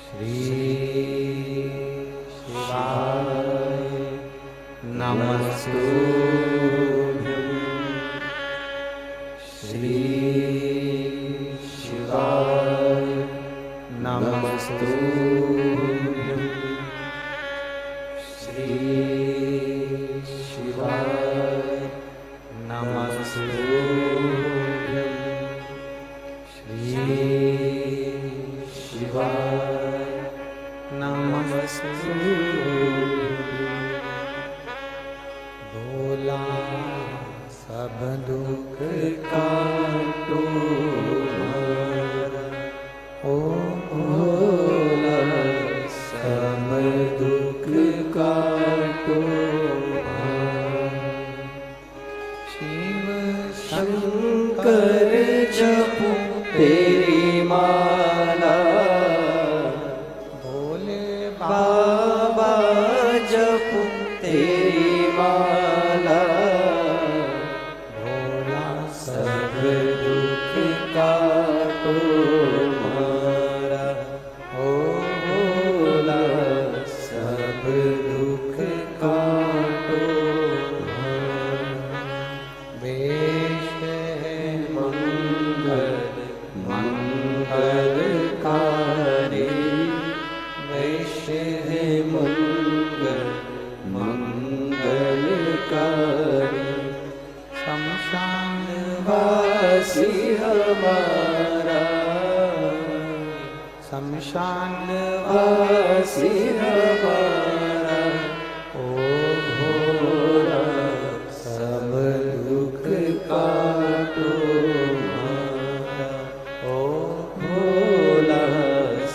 [SPEAKER 1] श्री शिवाय नमस्तु, श्री सब दुख
[SPEAKER 2] काटो
[SPEAKER 1] ओ
[SPEAKER 2] भोला सब दुख काटो
[SPEAKER 1] शिव
[SPEAKER 2] शंकर जपो तेरी माला
[SPEAKER 1] भोले
[SPEAKER 2] बाबा जपो तेरी माला
[SPEAKER 1] भोला
[SPEAKER 2] सब दुख काटो मारा ओ भोला सब दुख काटो
[SPEAKER 1] वेश है
[SPEAKER 2] मंगल मंगलकारी वैश्य है मंगल मंगलकारी
[SPEAKER 1] शमशान
[SPEAKER 2] वासी हमारा
[SPEAKER 1] शमशान
[SPEAKER 2] वासी हमारा ओ भोला सब दुख काटो मारा
[SPEAKER 1] ओ
[SPEAKER 2] भोला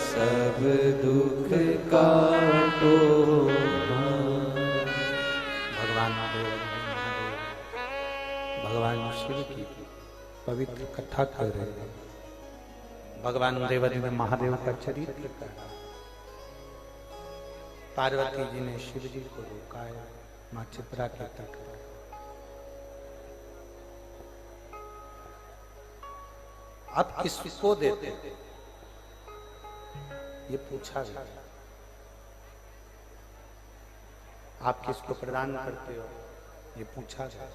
[SPEAKER 2] सब दुख काटो
[SPEAKER 1] भगवान देव भगवान शिव की पवित्र कथा कर रहे हैं। भगवान देवादिदेव महादेव का चरित्र कर रहा है। पार्वती जी ने शिव जी को रोकाया माँ चित्रा के तट पर। आप किसको देते ये पूछा गया। आप किसको प्रदान करते हो ये पूछा गया।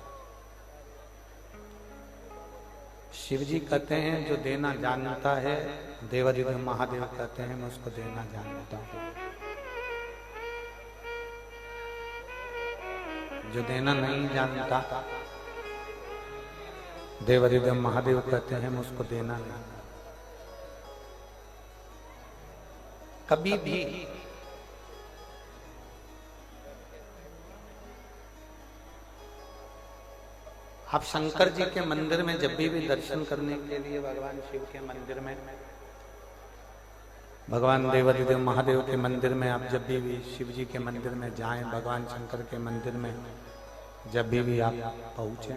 [SPEAKER 1] शिव जी कहते हैं जो देना जानता है, देवादिदेव महादेव कहते हैं मैं उसको देना जानता हूं। जो देना नहीं जानता, देवादिदेव महादेव कहते हैं मैं उसको देना नहीं। कभी भी आप शंकर जी के मंदिर में जब भी दर्शन करने के लिए भगवान शिव के मंदिर में, भगवान देवादिदेव महादेव के मंदिर में आप जब भी शिव जी के मंदिर में जाएं, भगवान शंकर के मंदिर में जब भी आप पहुंचे,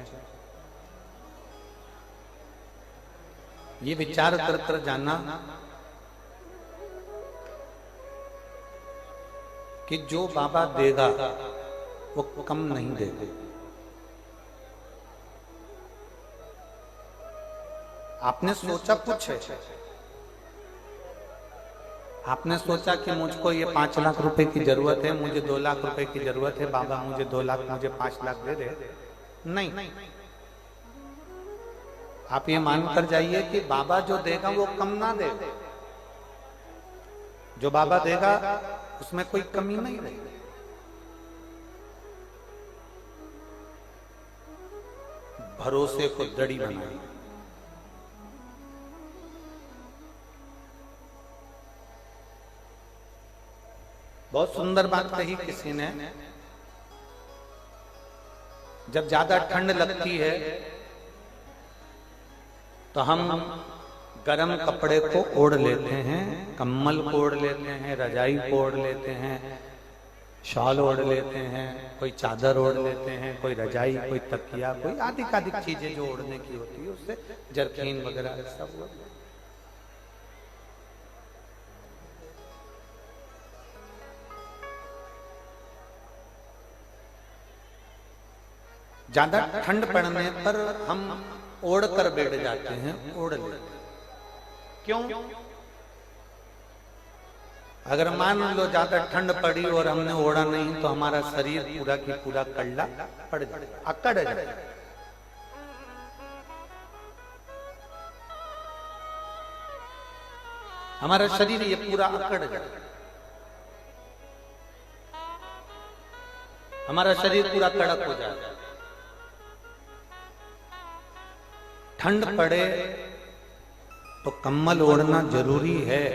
[SPEAKER 1] ये विचार कर जाना कि जो बाबा देगा वो कम नहीं देगा। आपने सोचा कुछ है, आपने सोचा कि मुझको ये 5 लाख रुपए की जरूरत है, मुझे 2 लाख रुपए की जरूरत है, बाबा मुझे 2 लाख मुझे 5 लाख दे दे। नहीं, आप ये मानकर जाइए कि बाबा जो देगा वो कम ना दे। जो बाबा देगा उसमें कोई कमी नहीं रहेगी। भरोसे को दड़ी बनाइए। बहुत सुंदर बात कही किसी ने, जब ज्यादा ठंड लगती है तो हम गर्म कपड़े को ओढ़ लेते हैं, कम्बल को ओढ़ लेते हैं, रजाई को ओढ़ लेते हैं, शॉल ओढ़ लेते हैं, कोई चादर ओढ़ लेते हैं, कोई रजाई, कोई तकिया, कोई आदि चीजें जो ओढ़ने की होती है, उससे जरकीन वगैरह सब वो। ज्यादा ठंड पड़ने पर हम ओढ़ कर बैठ जाते हैं, ओढ़ लेते हैं। क्यों? अगर मान लो ज्यादा ठंड पड़ी और हमने ओढ़ा नहीं तो हमारा शरीर पूरा की पूरा कल्ला पड़ जाए, अकड़ जाए। हमारा शरीर ये पूरा अकड़ जाए, हमारा शरीर पूरा कड़क हो जाए। ठंड पड़े तो कम्बल ओढ़ना जरूरी है,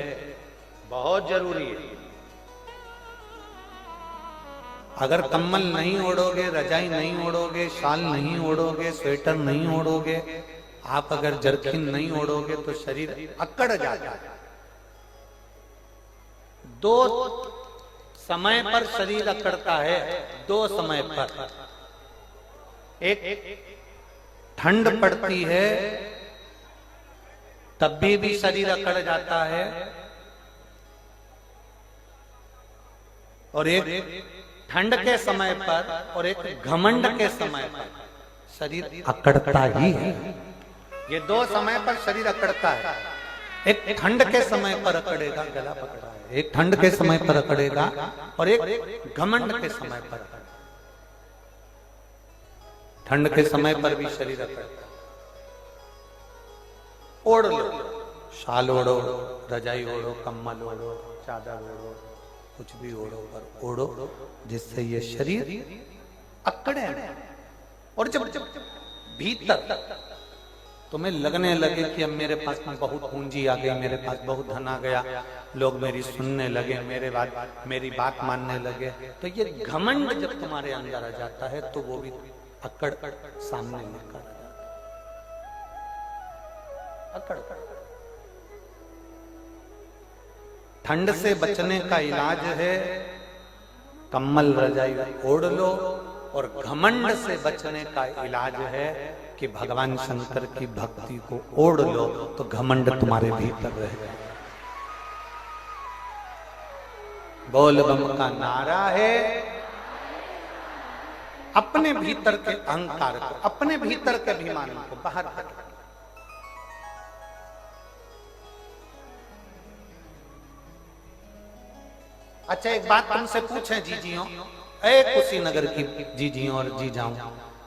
[SPEAKER 1] बहुत जरूरी है। अगर कम्बल नहीं ओढ़ोगे, रजाई नहीं ओढ़ोगे, शाल नहीं ओढ़ोगे, स्वेटर नहीं ओढ़ोगे, आप अगर जर्किन नहीं ओढ़ोगे तो शरीर अकड़ जाता है। दो समय पर शरीर अकड़ता है, दो समय पर। एक ठंड पड़ती है तब भी शरीर अकड़ जाता है, और एक ठंड के समय पर और एक घमंड के समय पर शरीर अकड़ता ही है। ये दो समय पर शरीर अकड़ता है। एक ठंड के समय पर अकड़ेगा, गला पकड़ा है, एक ठंड के समय पर अकड़ेगा और एक घमंड के समय पर। ठंड के समय पर भी शरीर अकड़ता है। ओढ़ लो, शाल ओढ़ो, रजाई ओढ़ो, कम्बल ओढ़ो, चादर ओढ़ो, कुछ भी ओढ़ो, पर ओढ़ो जिससे ये शरीर अकड़े। और जब भीतर तुम्हें लगने लगे कि अब मेरे पास में बहुत पूंजी आ गई, मेरे पास बहुत धन आ गया, लोग मेरी सुनने लगे, मेरी बात मानने लगे, तो ये घमंड जब तुम्हारे अंदर आ जाता है तो वो भी अकड़ सामने लेकर आ जाता है। अकड़। ठंड से बचने का इलाज है कम्बल रजाई ओढ़ लो, और घमंड से बचने का इलाज है कि भगवान शंकर की भक्ति को ओढ़ लो, तो घमंड तुम्हारे भीतर रहेगा। बोल बम का नारा है अपने भीतर के अहंकार को, अपने भीतर के अभिमान को बाहर करो। अच्छा, एक बात तुमसे पूछें जीजियों, कुशीनगर की जीजियों और जीजाओं,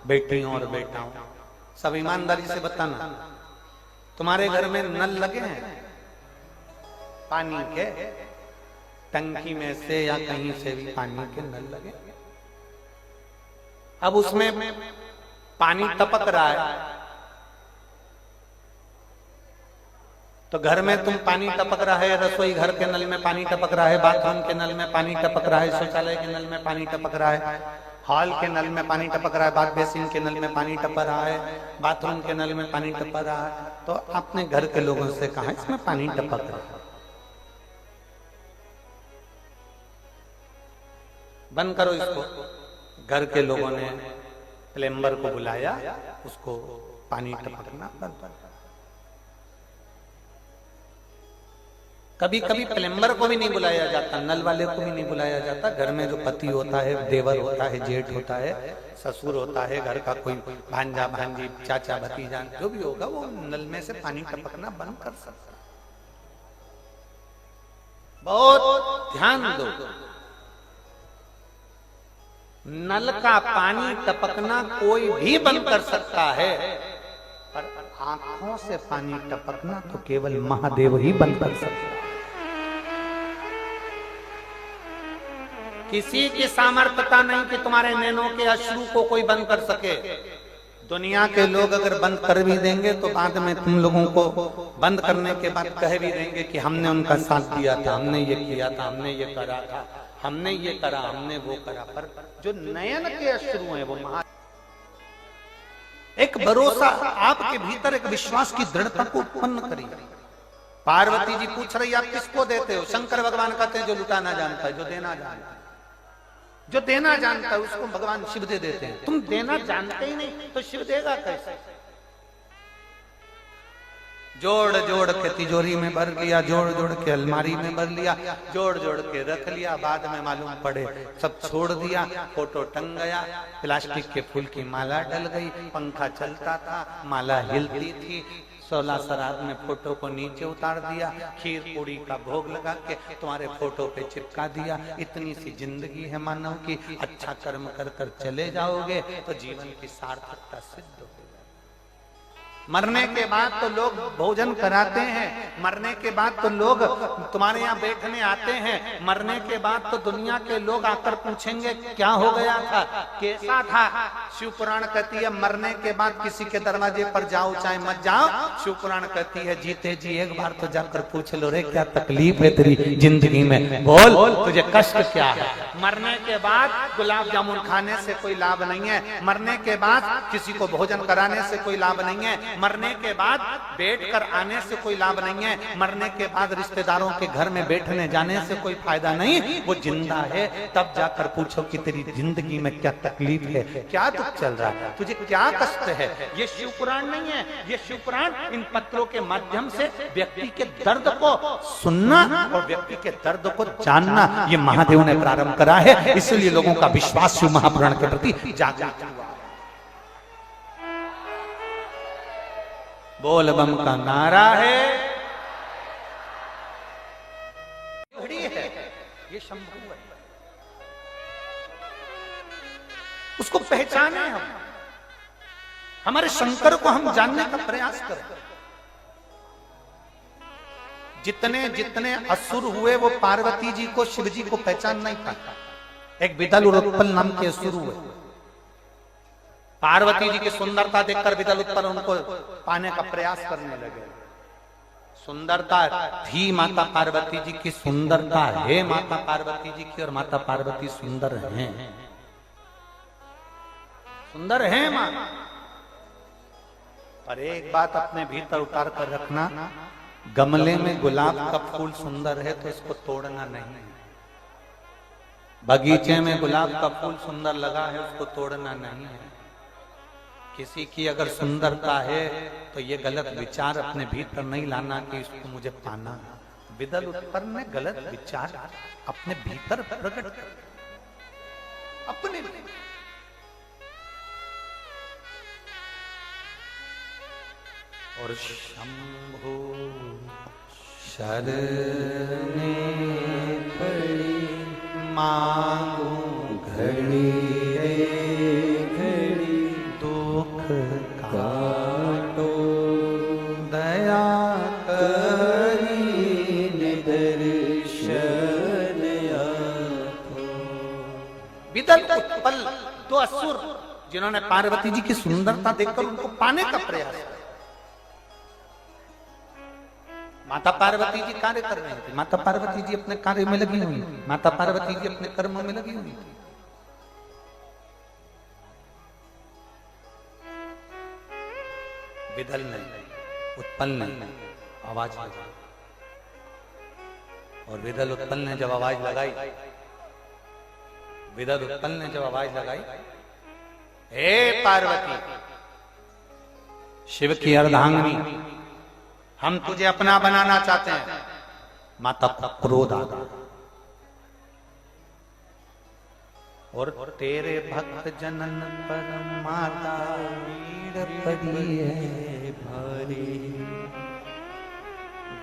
[SPEAKER 1] बेटियों और बेटाओं, सब ईमानदारी से बताना, तुम्हारे घर में नल लगे हैं पानी के? टंकी में से या कहीं से भी पानी के नल लगे? अब उसमें पानी टपक रहा है, तो घर में तुम पानी टपक रहा है, रसोई घर के नल में पानी टपक रहा है, बाथरूम के नल में पानी टपक रहा है, शौचालय के नल में पानी टपक रहा है, हॉल के नल में पानी टपक रहा है, बाथ बेसिन के नल में पानी टपक रहा है, बाथरूम के नल में पानी टपक रहा है, तो अपने घर के लोगों से कहा इसमें पानी टपक रहा है, बंद करो इसको। घर के लोगों ने प्लम्बर को बुलाया, उसको पानी टपकना बंद कर। कभी कभी प्लम्बर को भी नहीं बुलाया जाता, नल वाले को भी नहीं बुलाया जाता। घर में जो पति होता है, देवर होता है, जेठ होता है, ससुर होता है, घर का कोई भांजा भांजी, चाचा भतीजा जो भी होगा, वो नल में से पानी टपकना बंद कर सकता। बहुत ध्यान दो, नल का पानी टपकना कोई भी बंद कर सकता है, पर आंखों से पानी टपकना तो केवल महादेव ही बंद कर सकता है। किसी की सामर्थ्यता नहीं कि तुम्हारे नैनों के अश्रु को कोई बंद कर सके। दुनिया के लोग अगर बंद कर भी देंगे तो बाद में तुम लोगों को बंद करने के बाद कह भी देंगे कि हमने उनका साथ दिया था, हमने ये किया था, हमने ये करा था, हमने ये करा, हमने वो करा। पर जो नयन के अश्रु हैं वो महा एक भरोसा आपके भीतर, एक विश्वास की दृढ़ता को उत्पन्न करिए। पार्वती जी पूछ रही आप किसको देते हो? शंकर भगवान कहते हैं जो लुटाना जानता है, जो देना जानता है, जो देना जानता है उसको भगवान शिव दे देते हैं। तुम देना जानते ही नहीं तो शिव देगा कैसे? जोड़ जोड़ के तिजोरी में भर लिया, जोड़ जोड़ के अलमारी में भर लिया, जोड़ जोड़ के रख लिया, बाद में मालूम पड़े सब छोड़ दिया। फोटो टंग गया, प्लास्टिक के फूल की माला डल गई, पंखा चलता था, माला हिलती थी, 16 श्राद्ध में फोटो को नीचे उतार दिया, खीर पूड़ी का भोग लगा के तुम्हारे फोटो पे चिपका दिया। इतनी सी जिंदगी है मानव की, अच्छा कर्म कर कर चले जाओगे तो जीवन की सार्थकता सिद्ध हो जाएगी। मरने के बाद तो लोग भोजन कराते हैं, मरने के बाद तो लोग तुम्हारे यहाँ बैठने आते हैं, मरने के बाद तो दुनिया के लोग आकर पूछेंगे क्या हो गया था, कैसा था। शिव पुराण कहती है मरने के बाद किसी के दरवाजे पर जाओ चाहे मत जाओ, शिव पुराण कहती है जीते जी एक बार तो जाकर पूछ लो रे क्या तकलीफ है तेरी जिंदगी में, बोल तुझे कष्ट क्या है। मरने के बाद गुलाब जामुन खाने से कोई लाभ नहीं है, मरने के बाद किसी को भोजन कराने से कोई लाभ नहीं है, मरने के बाद बैठकर आने से कोई लाभ नहीं है, मरने के बाद रिश्तेदारों के घर में बैठने जाने से कोई फायदा नहीं। वो जिंदा है तब जाकर पूछो कि तेरी जिंदगी में क्या तकलीफ है, क्या दुख चल रहा है, तुझे क्या कष्ट है। ये शिव पुराण नहीं है, ये शिव पुराण इन पत्रों के माध्यम से व्यक्ति के दर्द को सुनना और व्यक्ति के दर्द को जानना ये महादेव ने प्रारंभ करा है। इसलिए लोगों का विश्वास शिव महापुराण के प्रति जागृत हुआ। बोल बम का नारा है, घड़ी है, ये शंभू है, उसको पहचाने हम, हमारे शंकर को हम जानने का प्रयास करें। जितने जितने असुर हुए वो पार्वती जी को शिव जी को पहचान नहीं पाता। एक विदल और उत्पल नाम के असुर हुए, पार्वती जी की सुंदरता देखकर विदल उत्पल उनको पाने का प्रयास करने लगे। सुंदरता थी माता पार्वती जी की, सुंदरता है माता पार्वती जी की, और माता पार्वती सुंदर हैं, सुंदर है मां। पर एक बात अपने भीतर उतार कर रखना, गमले में गुलाब का फूल सुंदर है तो इसको तोड़ना नहीं, बगीचे में गुलाब का फूल सुंदर लगा है उसको तोड़ना नहीं है। किसी की अगर सुंदरता है तो ये गलत विचार अपने भीतर नहीं लाना कि इसको मुझे पाना। विदल उत्पन्न ने गलत विचार अपने भीतर प्रकट कर अपने और शंभु शरणे पड़ी मांगू घड़ी घड़ी दुख काटो दया करी निदर्शन आँखों। विदल उत्पल दो असुर जिन्होंने पार्वती जी की सुंदरता देखकर उनको पाने का प्रयास किया। माता पार्वती जी कार्य कर रहे थे, माता पार्वती जी अपने कार्य में लगी हुई, माता पार्वती जी अपने कर्म में लगी हुई थी। विदल ने उत्पल ने आवाज लगाई, और विदल उत्पल ने जब आवाज लगाई, विदल उत्पल ने जब आवाज लगाई, हे पार्वती शिव की अर्धांगिनी, हम तुझे अपना बनाना चाहते हैं। माता का क्रोध आ गया, और तेरे भक्त जनन पर माता पीड़ पड़ी है भारी,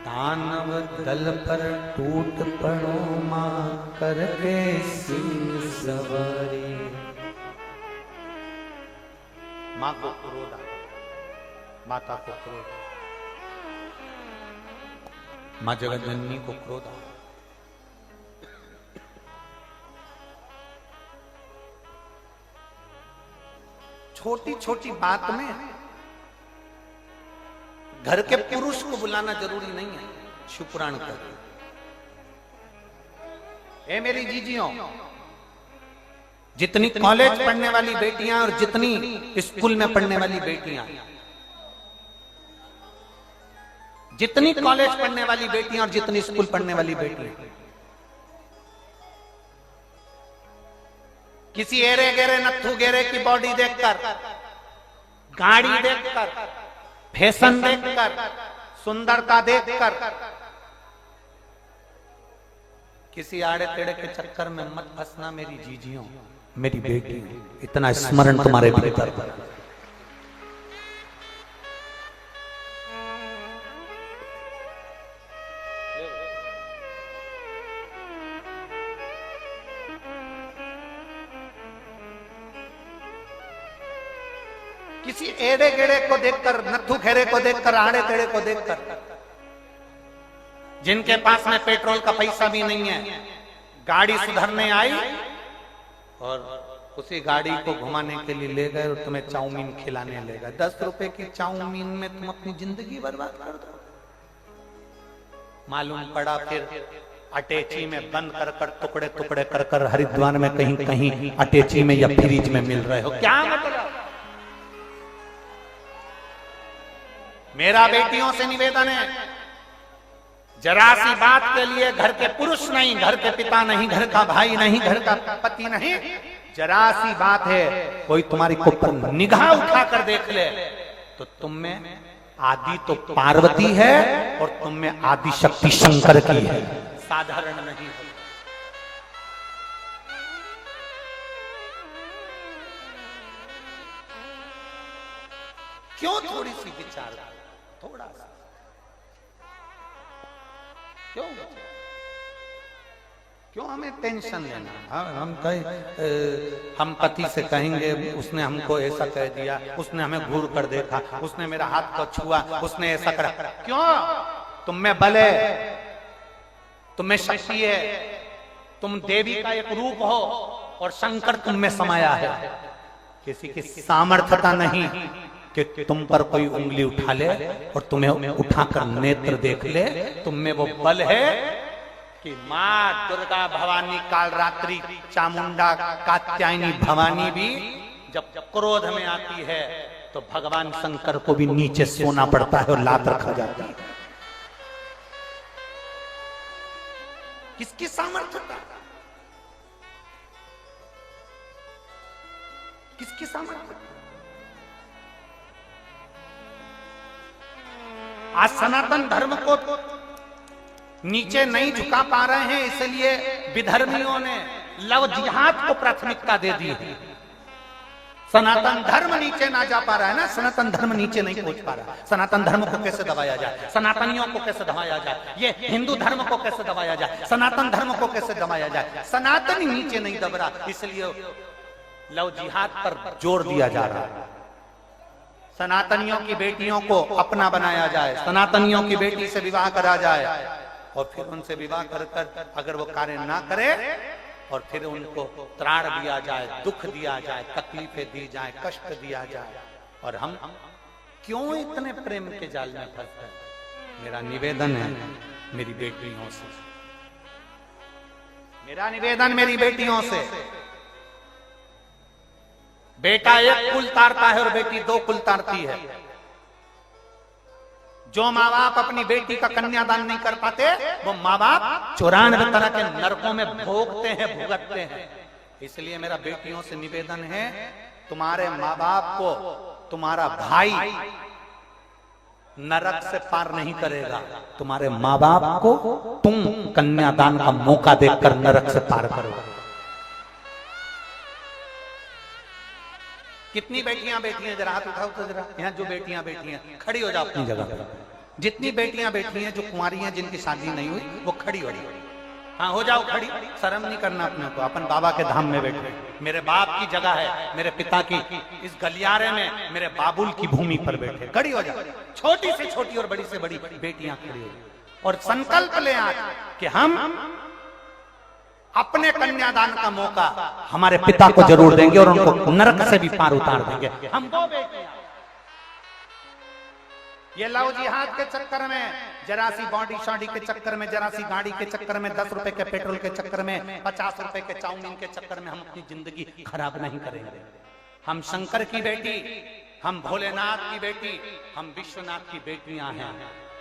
[SPEAKER 1] दानव दल पर टूट पड़ो मां करके सिंह सवारी। मां को क्रोध आ गया, माता को क्रोध, मां जगतजननी को क्रोध आ, छोटी छोटी बात में घर के पुरुष को बुलाना जरूरी नहीं है। शिव पुराण का ए मेरी जीजियों, जितनी कॉलेज पढ़ने वाली बेटियां और जितनी स्कूल में पढ़ने वाली बेटियां, जितनी कॉलेज पढ़ने वाली बेटियां और जितनी स्कूल पढ़ने वाली बेटियां, किसी एरे गेरे नत्थु गेरे की बॉडी देखकर, गाड़ी देखकर, फैशन देखकर, सुंदरता देखकर, किसी आड़े टेढ़े के चक्कर में मत फंसना मेरी जीजियों, मेरी बेटी। इतना स्मरण तुम्हारे भीतर पर। किसी एड़े गेड़े को देखकर, नत्थु खेरे को देखकर, आड़े टेढ़े को देखकर, जिनके पास में पेट्रोल का पैसा भी नहीं है, गाड़ी सुधरने आई और उसी गाड़ी को घुमाने के लिए ले गए और तुम्हें चाउमीन खिलाने ले गए। 10 रुपए की चाउमीन में तुम अपनी जिंदगी बर्बाद कर दो। मालूम पड़ा फिर अटैची में बंद कर कर, टुकड़े टुकड़े कर कर हरिद्वार में कहीं कहीं अटैची में या फ्रिज में मिल रहे हो। क्या मतलब? मेरा बेटियों से निवेदन है, जरा सी बात के लिए घर के पुरुष नहीं, घर के पिता नहीं, घर का भाई नहीं, घर का पति नहीं, जरा सी बात है कोई तुम्हारी ऊपर निगाह उठा कर देख ले तो तुम में आदि तो पार्वती है और तुम में आदि शक्ति शंकर की है, साधारण नहीं है। क्यों थोड़ी सी विचार, थोड़ा सा क्यों हमें टेंशन लेना? हम हम पति से कहेंगे उसने हमको ऐसा कह दिया, उसने हमें घूर कर देखा, उसने मेरा हाथ को छुआ, उसने ऐसा करा। क्यों? तुम में बल है, तुम में शक्ति है, तुम देवी का एक रूप हो और शंकर तुम में समाया है। किसी की सामर्थ्यता नहीं कि तुम पर कोई उंगली उठा ले और तुम्हें उठाकर नेत्र देख ले। तुम में वो बल है कि माँ दुर्गा, भवानी, कालरात्रि, चामुंडा, कात्यायनी, भवानी भी जब क्रोध में आती है तो भगवान शंकर को भी नीचे सोना पड़ता है और लात रखा जाता है। किसकी सामर्थ्यता? किसकी सामर्थ्यता? आज सनातन धर्म को नीचे नहीं झुका पा रहे हैं, इसलिए विधर्मियों ने लव जिहाद को प्राथमिकता दे दी है। सनातन धर्म नीचे ना जा पा रहा है ना, सनातन धर्म नीचे नहीं पहुंच पा रहा। सनातन धर्म को कैसे दबाया जाए, सनातनियों को कैसे दबाया जाए, ये हिंदू धर्म को कैसे दबाया जाए, सनातन धर्म को कैसे दबाया जाए। सनातनी नीचे नहीं दब रहा, इसलिए लव जिहाद पर जोर दिया जा रहा है। सनातनियों की बेटियों को अपना बनाया जाए, सनातनियों की बेटी से विवाह करा जाए और फिर उनसे विवाह कर कर अगर वो कार्य ना करे और फिर उनको त्राण दिया जाए, दुख दिया जाए, तकलीफें दी जाए, कष्ट दिया जाए। और हम क्यों इतने प्रेम के जाल में फंस गए? मेरा निवेदन है मेरी बेटियों से, मेरा निवेदन मेरी बेटियों से, बेटा एक कुल तारता है और बेटी 2 कुल तारती है। जो माँ बाप अपनी बेटी का कन्यादान नहीं कर पाते वो माँ बाप 94 तरह के नरकों में भोगते हैं, भुगतते हैं। इसलिए मेरा बेटियों से निवेदन है, तुम्हारे माँ बाप को तुम्हारा भाई नरक से पार नहीं करेगा, तुम्हारे माँ बाप को तुम कन्यादान का मौका देकर नरक से पार करोगे। कितनी बेटियां बैठी हैं, जरा हाथ उठाओ तो जरा। यहाँ जो बेटियां बैठी हैं खड़ी हो जाओ अपनी जगह पर। जितनी बेटियां बैठी हैं जो कुंवारी हैं, जिनकी शादी नहीं हुई, वो खड़ी हो जाओ। हाँ हो जाओ खड़ी, शर्म नहीं करना अपने को। अपन बाबा के धाम में बैठे, मेरे बाप की जगह है, मेरे पिता की इस गलियारे में, मेरे बाबुल की भूमि पर बैठे। खड़ी हो जाओ, छोटी से छोटी और बड़ी से बड़ी बेटियां खड़ी हो जाओ और संकल्प ले आज कि हम अपने कन्यादान का मौका हमारे पिता को जरूर देंगे और उनको नरक से भी पार उतार देंगे। हम वो बेटियां, ये लव जिहाद के चक्कर में, जरा सी बॉडी शॉडी के चक्कर में, जरा सी गाड़ी के चक्कर में, 10 रुपए के पेट्रोल के चक्कर में, 50 रुपए के चाउमीन के चक्कर में हम अपनी जिंदगी खराब नहीं करेंगे। हम शंकर की बेटी, हम भोलेनाथ की बेटी, हम विश्वनाथ की बेटियां हैं।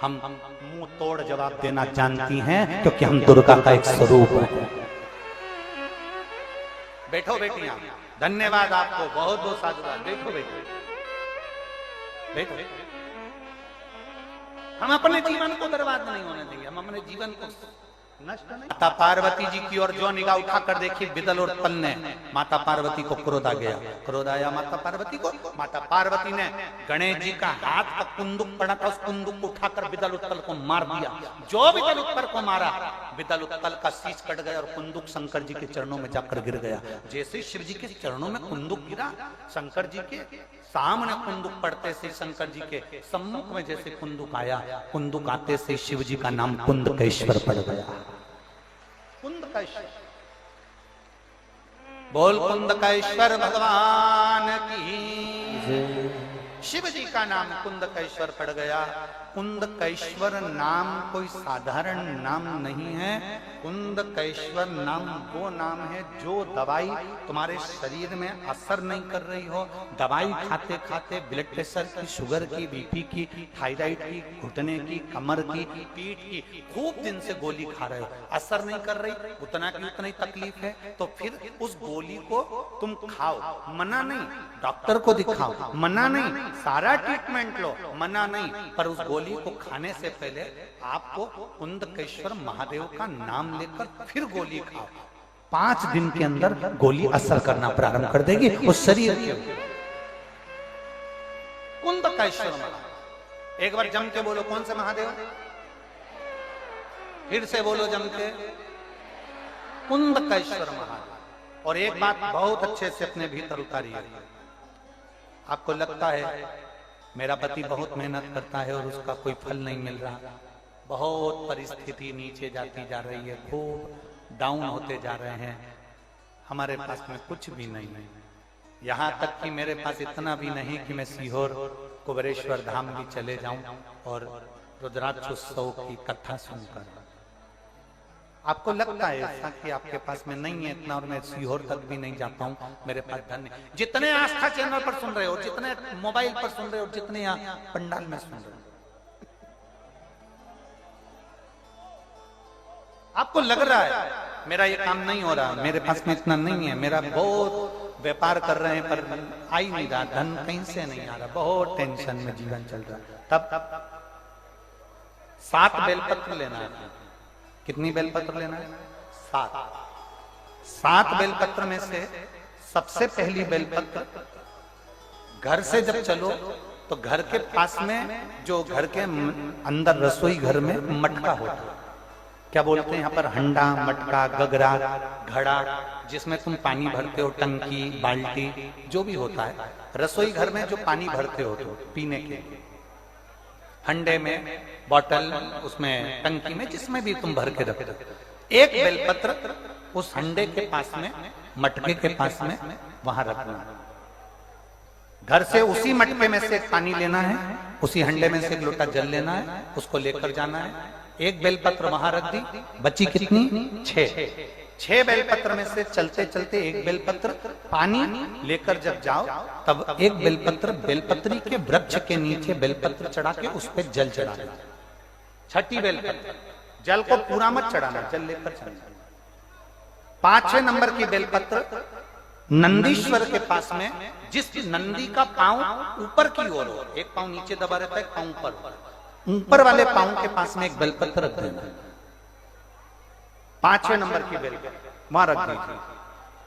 [SPEAKER 1] हम मुंह तोड़ जवाब देना जानती हैं क्योंकि हम दुर्गा का एक स्वरूप है। बैठो बेटियां, धन्यवाद आपको, बहुत बहुत साधुवाद। बैठो बैठो बैठो। हम अपने जीवन को बर्बाद नहीं होने देंगे, हम अपने जीवन को नष्ट नहीं। माता पार्वती जी की ओर जो निगाह उठाकर देखी विदल और तल ने, माता पार्वती को क्रोध आ गया। क्रोध आया माता पार्वती को, माता पार्वती ने गणेश जी का हाथ का कुंदुक पड़ा था, उस कुंदुक को उठाकर विदल उत्तल को मार दिया। जो विदल उत्तल को मारा, विदल उत्तल का शीश कट गया और कुंदुक शंकर जी के चरणों में जाकर गिर गया। जैसे शिव जी के चरणों में कुंदुक गिरा, शंकर जी के सामने कुंदुक पड़ते से शंकर जी के सम्मुख में जैसे कुंदुक आया, कुंदुक आते से शिव जी का नाम कुंदकेश्वर पड़ गया। कुंदकेश्वर, बोल कुंदकेश्वर भगवान की। शिव जी का नाम कुंदकेश्वर पड़ गया। कुंदकेश्वर नाम कोई साधारण नाम नहीं है। कुंदकेश्वर नाम वो नाम है जो दवाई तुम्हारे शरीर में असर नहीं कर रही हो। दवाई खाते खाते ब्लड प्रेशर की, शुगर की, बीपी की, थायराइड की, घुटने की, कमर की, पीठ की खूब दिन से गोली खा रहे हो, असर नहीं कर रही, उतना की उतनी तकलीफ है, तो फिर उस गोली को तुम खाओ, मना नहीं। डॉक्टर को दिखाओ, मना नहीं। सारा ट्रीटमेंट लो, मना नहीं। पर उस गोली को खाने से पहले आपको कुंदकेश्वर महादेव का नाम लेकर फिर गोली खाओ। 5 दिन के अंदर गोली असर करना प्रारंभ कर देगी उस शरीर के। कुंदकेश्वर महादेव, एक बार जम के बोलो कौन से महादेव, फिर से बोलो जम के, कुंदकेश्वर महादेव। और एक बात बहुत अच्छे से अपने भीतर उतारिए। आपको लगता है मेरा पति बहुत मेहनत करता है और उसका कोई फल नहीं मिल रहा, बहुत परिस्थिति नीचे जाती जा रही है, खूब डाउन होते जा रहे हैं, हमारे पास में कुछ भी नहीं है। यहाँ तक कि मेरे पास इतना भी नहीं कि मैं सीहोर कुबेरेश्वर धाम भी चले जाऊं और रुद्राक्षोत्सव की कथा सुनकर। आपको लगता है ऐसा कि आपके पास में नहीं है इतना और मैं सीहोर तक भी नहीं जाता हूं, मेरे पास धन नहीं। जितने आस्था चैनल पर सुन रहे हो, जितने मोबाइल पर सुन रहे हो, जितने यहाँ पंडाल में सुन रहे हो, आपको लग रहा है मेरा ये काम नहीं हो रहा, मेरे पास में इतना नहीं है, मेरा बहुत व्यापार कर रहे हैं पर आ ही नहीं रहा, धन कहीं से नहीं आ रहा, बहुत टेंशन में जीवन चल रहा है। तब 7 बेलपत्र लेना है। कितनी बेलपत्र लेना है? 7 बेलपत्र में से सबसे पहली बेलपत्र, घर से जब चलो तो घर के पास में जो घर के अंदर रसोई घर में मटका होता है, क्या बोलते हैं यहाँ पर, हंडा, मटका, गगरा, घड़ा, जिसमें तुम पानी भरते हो, टंकी, बाल्टी, जो भी होता है रसोई घर में जो पानी भरते हो तो पीने के, हंडे में, बॉटल, उसमें टंकी में, जिसमें भी तुम भर के रखते हो, एक बेलपत्र उस हंडे के पास में, मटके के पास में वहां रखना। घर से उसी मटके में से पानी लेना है, उसी हंडे में से एक लोटा जल लेना है, उसको लेकर जाना है। एक बेलपत्र वहां रख दी, बची कितनी? 6 बेलपत्र में से चलते चलते एक बेलपत्र पानी लेकर जब जाओ तब एक बेलपत्र बेलपत्री के वृक्ष के नीचे बेलपत्र चढ़ा के उस पर जल चढ़ा देना। 6ठी बेलपत्र, जल को पूरा मत चढ़ाना, जल लेकर चढ़ाना। 5वें नंबर की बेलपत्र नंदीश्वर के पास में, जिस नंदी का पांव ऊपर की ओर हो, एक पांव नीचे दबा रहता है, एक पांव ऊपर वाले पांव के पास में एक बेलपत्र रख देना। 5वें नंबर की बेलपत्र वहां रख दीजिए।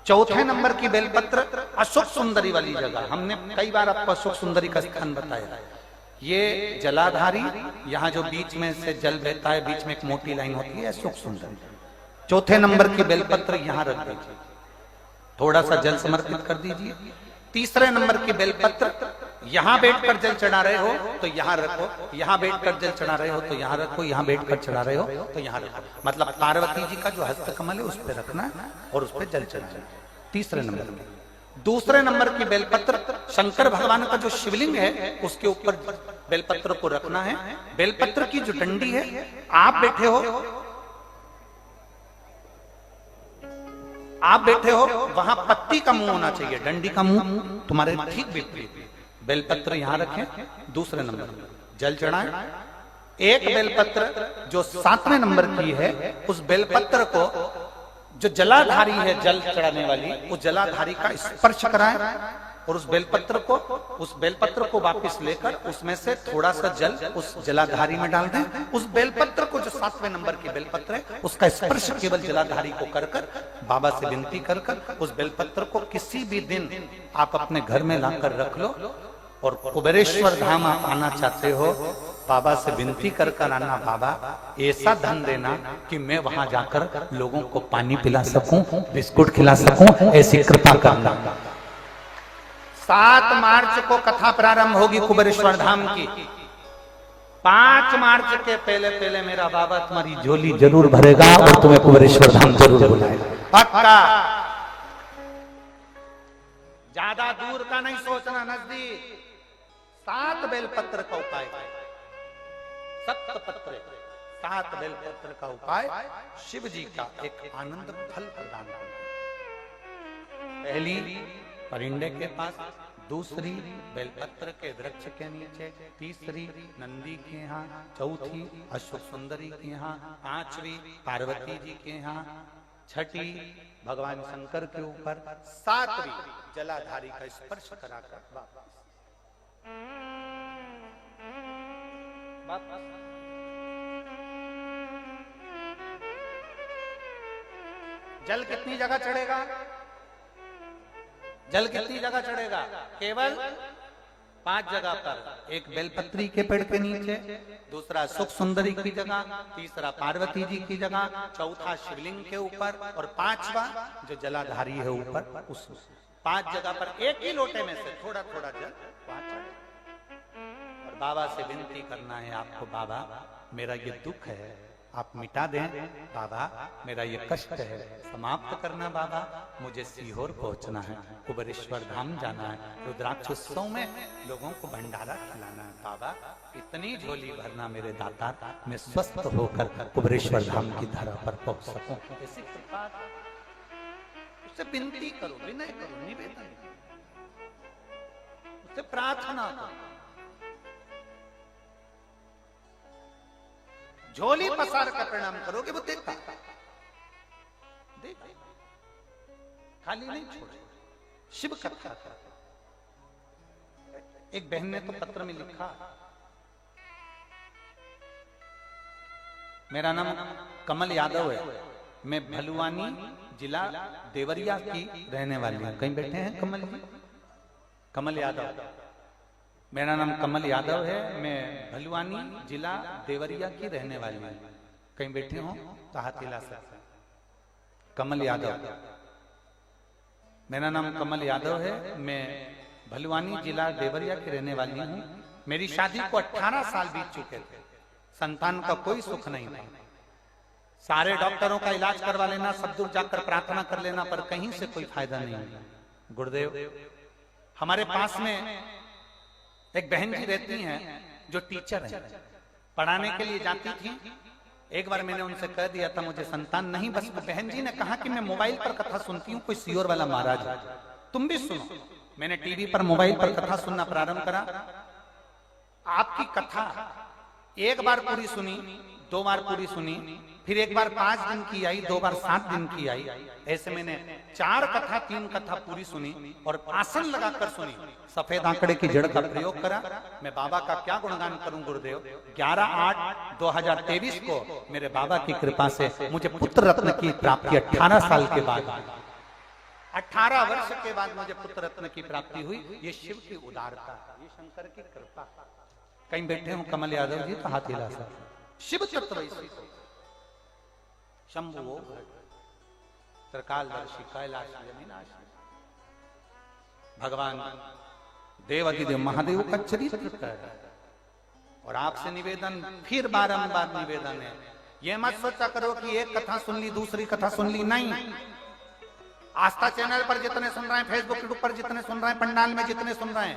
[SPEAKER 1] 4थे नंबर की बेलपत्र अशोक सुंदरी वाली जगह, हमने कई बार आपको अशोक सुंदरी का स्थान बताया। ये जलाधारी, यहाँ जो बीच में से जल बहता है, बीच में एक मोटी लाइन होती है, अशोक सुंदरी। 4थे नंबर की बेलपत्र यहाँ रख दीजिए, थोड़ा सा जल समर्पित कर दीजिए। 3रे नंबर की बेलपत्र, यहाँ बैठकर जल चढ़ा रहे हो तो यहाँ रखो, यहाँ बैठकर जल चढ़ा रहे हो तो यहाँ रखो, यहाँ बैठकर चढ़ा रहे हो तो यहाँ रखो। मतलब पार्वती जी का जो हस्त कमल है उस पर रखना है और उस पर जल चढ़ाना। 3रे नंबर में। 2रे नंबर की बेलपत्र शंकर भगवान का जो शिवलिंग है उसके ऊपर बेलपत्र को रखना है। बेलपत्र की जो डंडी है, आप बैठे हो वहां पत्ती का मुंह होना चाहिए, डंडी का मुंह तुम्हारे ठीक विपरीत। बेलपत्र यहां रखें। 2रे नंबर जल चढ़ाएं। एक बेलपत्र जो 7वें नंबर की है, उस बेलपत्र को जो जलाधारी है, जल चढ़ाने वाली, उस जलाधारी का स्पर्श कराएं और उस बेलपत्र को वापस लेकर उसमें से थोड़ा सा जल उस जलाधारी में डाल दें। उस बेलपत्र को, जो 7वें नंबर की बेलपत्र है, उसका स्पर्श केवल जलाधारी को कर कर बाबा से विनती कर कर उस बेलपत्र को किसी भी दिन आप अपने घर में लाकर रख लो। और कुबेरेश्वर धाम आप आना चाहते हो, बाबा से विनती कर कर आना, बाबा ऐसा धन देना कि मैं वहां जाकर लोगों को पानी पिला सकूं, बिस्कुट खिला सकूं, ऐसी कृपा करना। 7 मार्च को कथा प्रारंभ होगी कुबेरेश्वर धाम की। 5 मार्च के पहले पहले मेरा बाबा तुम्हारी झोली जरूर भरेगा और तुम्हें कुबेरेश्वर धाम जरूर बुलाएगा, पक्का। ज्यादा दूर का नहीं सोचना, नजदीक। 7 बेलपत्र का उपाय, 7 पत्र, 7 बेलपत्र का उपाय शिव जी का एक आनंद फल प्रदान करना। पहली परिंडे के पास, दूसरी बेलपत्र के वृक्ष के नीचे, तीसरी नंदी के यहाँ, चौथी अशोक सुंदरी के यहाँ, 5वीं पार्वती जी के यहाँ, छठी भगवान शंकर के ऊपर, 7वीं जलाधारी का स्पर्श कराकर वापस। जल कितनी जगह चढ़ेगा? जल कितनी जगह चढ़ेगा? केवल 5 जगह पर। एक बेलपत्री के पेड़ के नीचे, दूसरा सुख सुंदरी की जगह, तीसरा पार्वती जी की जगह, चौथा शिवलिंग के ऊपर और 5वां जो जलाधारी है ऊपर, उस 5 जगह पर एक ही लोटे में से थोड़ा थोड़ा जल वहां चढ़े और बाबा से विनती करना है आपको, बाबा मेरा ये दुख है आप मिटा दें, बाबा मेरा ये कष्ट है समाप्त करना, बाबा मुझे सीहोर पहुंचना है, कुबेरेश्वर धाम जाना है, रुद्राक्ष उत्सव में लोगों को भंडारा खिलाना है, बाबा इतनी झोली भरना मेरे दाता, मैं स्वस्थ होकर कुबेरेश्वर धाम की धरा पर पहुंच सकूं। ऐसी कृपा उससे विनती करो, विनय करो, निवेदन, उससे प्रार्थना करो। झोली पसार कर प्रणाम करोगे, वो देखता देख, खाली नहीं छोड़े। शिव कथा एक बहन ने तो पत्र में लिखा, मेरा नाम कमल यादव है, मैं भलुआनी जिला देवरिया की रहने वाली हूं। कहीं बैठे हैं कमल जी? कमल यादव, मेरा नाम कमल यादव है, मैं भलुआनी जिला देवरिया की रहने वाली हूँ। कहीं बैठे हो तो हाथ हिला सकते। कमल यादव, मेरा नाम कमल यादव है, मैं भलुआनी जिला देवरिया की रहने वाली हूँ। मेरी शादी को 18 साल बीत चुके थे, संतान का कोई सुख नहीं था। सारे डॉक्टरों का इलाज करवा लेना, सब दूर जाकर प्रार्थना कर लेना, पर कहीं से कोई फायदा नहीं। गुरुदेव, हमारे पास में एक बहन जी रहती हैं जो टीचर है, पढ़ाने के लिए जाती थी। एक बार मैंने उनसे कह दिया था मुझे संतान नहीं, बस बहन जी ने कहा कि मैं मोबाइल पर कथा सुनती हूँ, कोई सीहोर वाला महाराज है, तुम भी सुनो। मैंने टीवी पर मोबाइल पर कथा सुनना प्रारंभ करा। आपकी कथा एक बार पूरी सुनी, 2 बार पूरी सुनी, फिर एक बार 5 दिन की आई, 2 बार 7 दिन की आई। ऐसे मैंने 4 कथा 3 कथा पूरी सुनी और आसन लगाकर सुनी। सफेद आंकड़े की जड़ का प्रयोग करा। मैं बाबा का क्या गुणगान करूं गुरुदेव। 11/8/2023 को मेरे बाबा की कृपा से मुझे पुत्र रत्न की प्राप्ति 18 साल के बाद, 18 वर्ष के बाद मुझे पुत्र रत्न की प्राप्ति हुई। ये शिव की उदारता, ये शंकर की कृपा। कहीं बैठे हो कमल यादव जी तो हाथ हिला सकते। शिव तत्व शंभु वो त्रिकालदर्शी कैलाश अविनाशी भगवान देवाधिदेव महादेव का चरित्र है। और आपसे निवेदन, फिर बारंबार निवेदन है, ये मत सोचा करो कि एक कथा सुन ली दूसरी कथा सुन ली, नहीं। आस्था चैनल पर जितने सुन रहे हैं, फेसबुक पर जितने सुन रहे हैं, पंडाल में जितने सुन रहे हैं,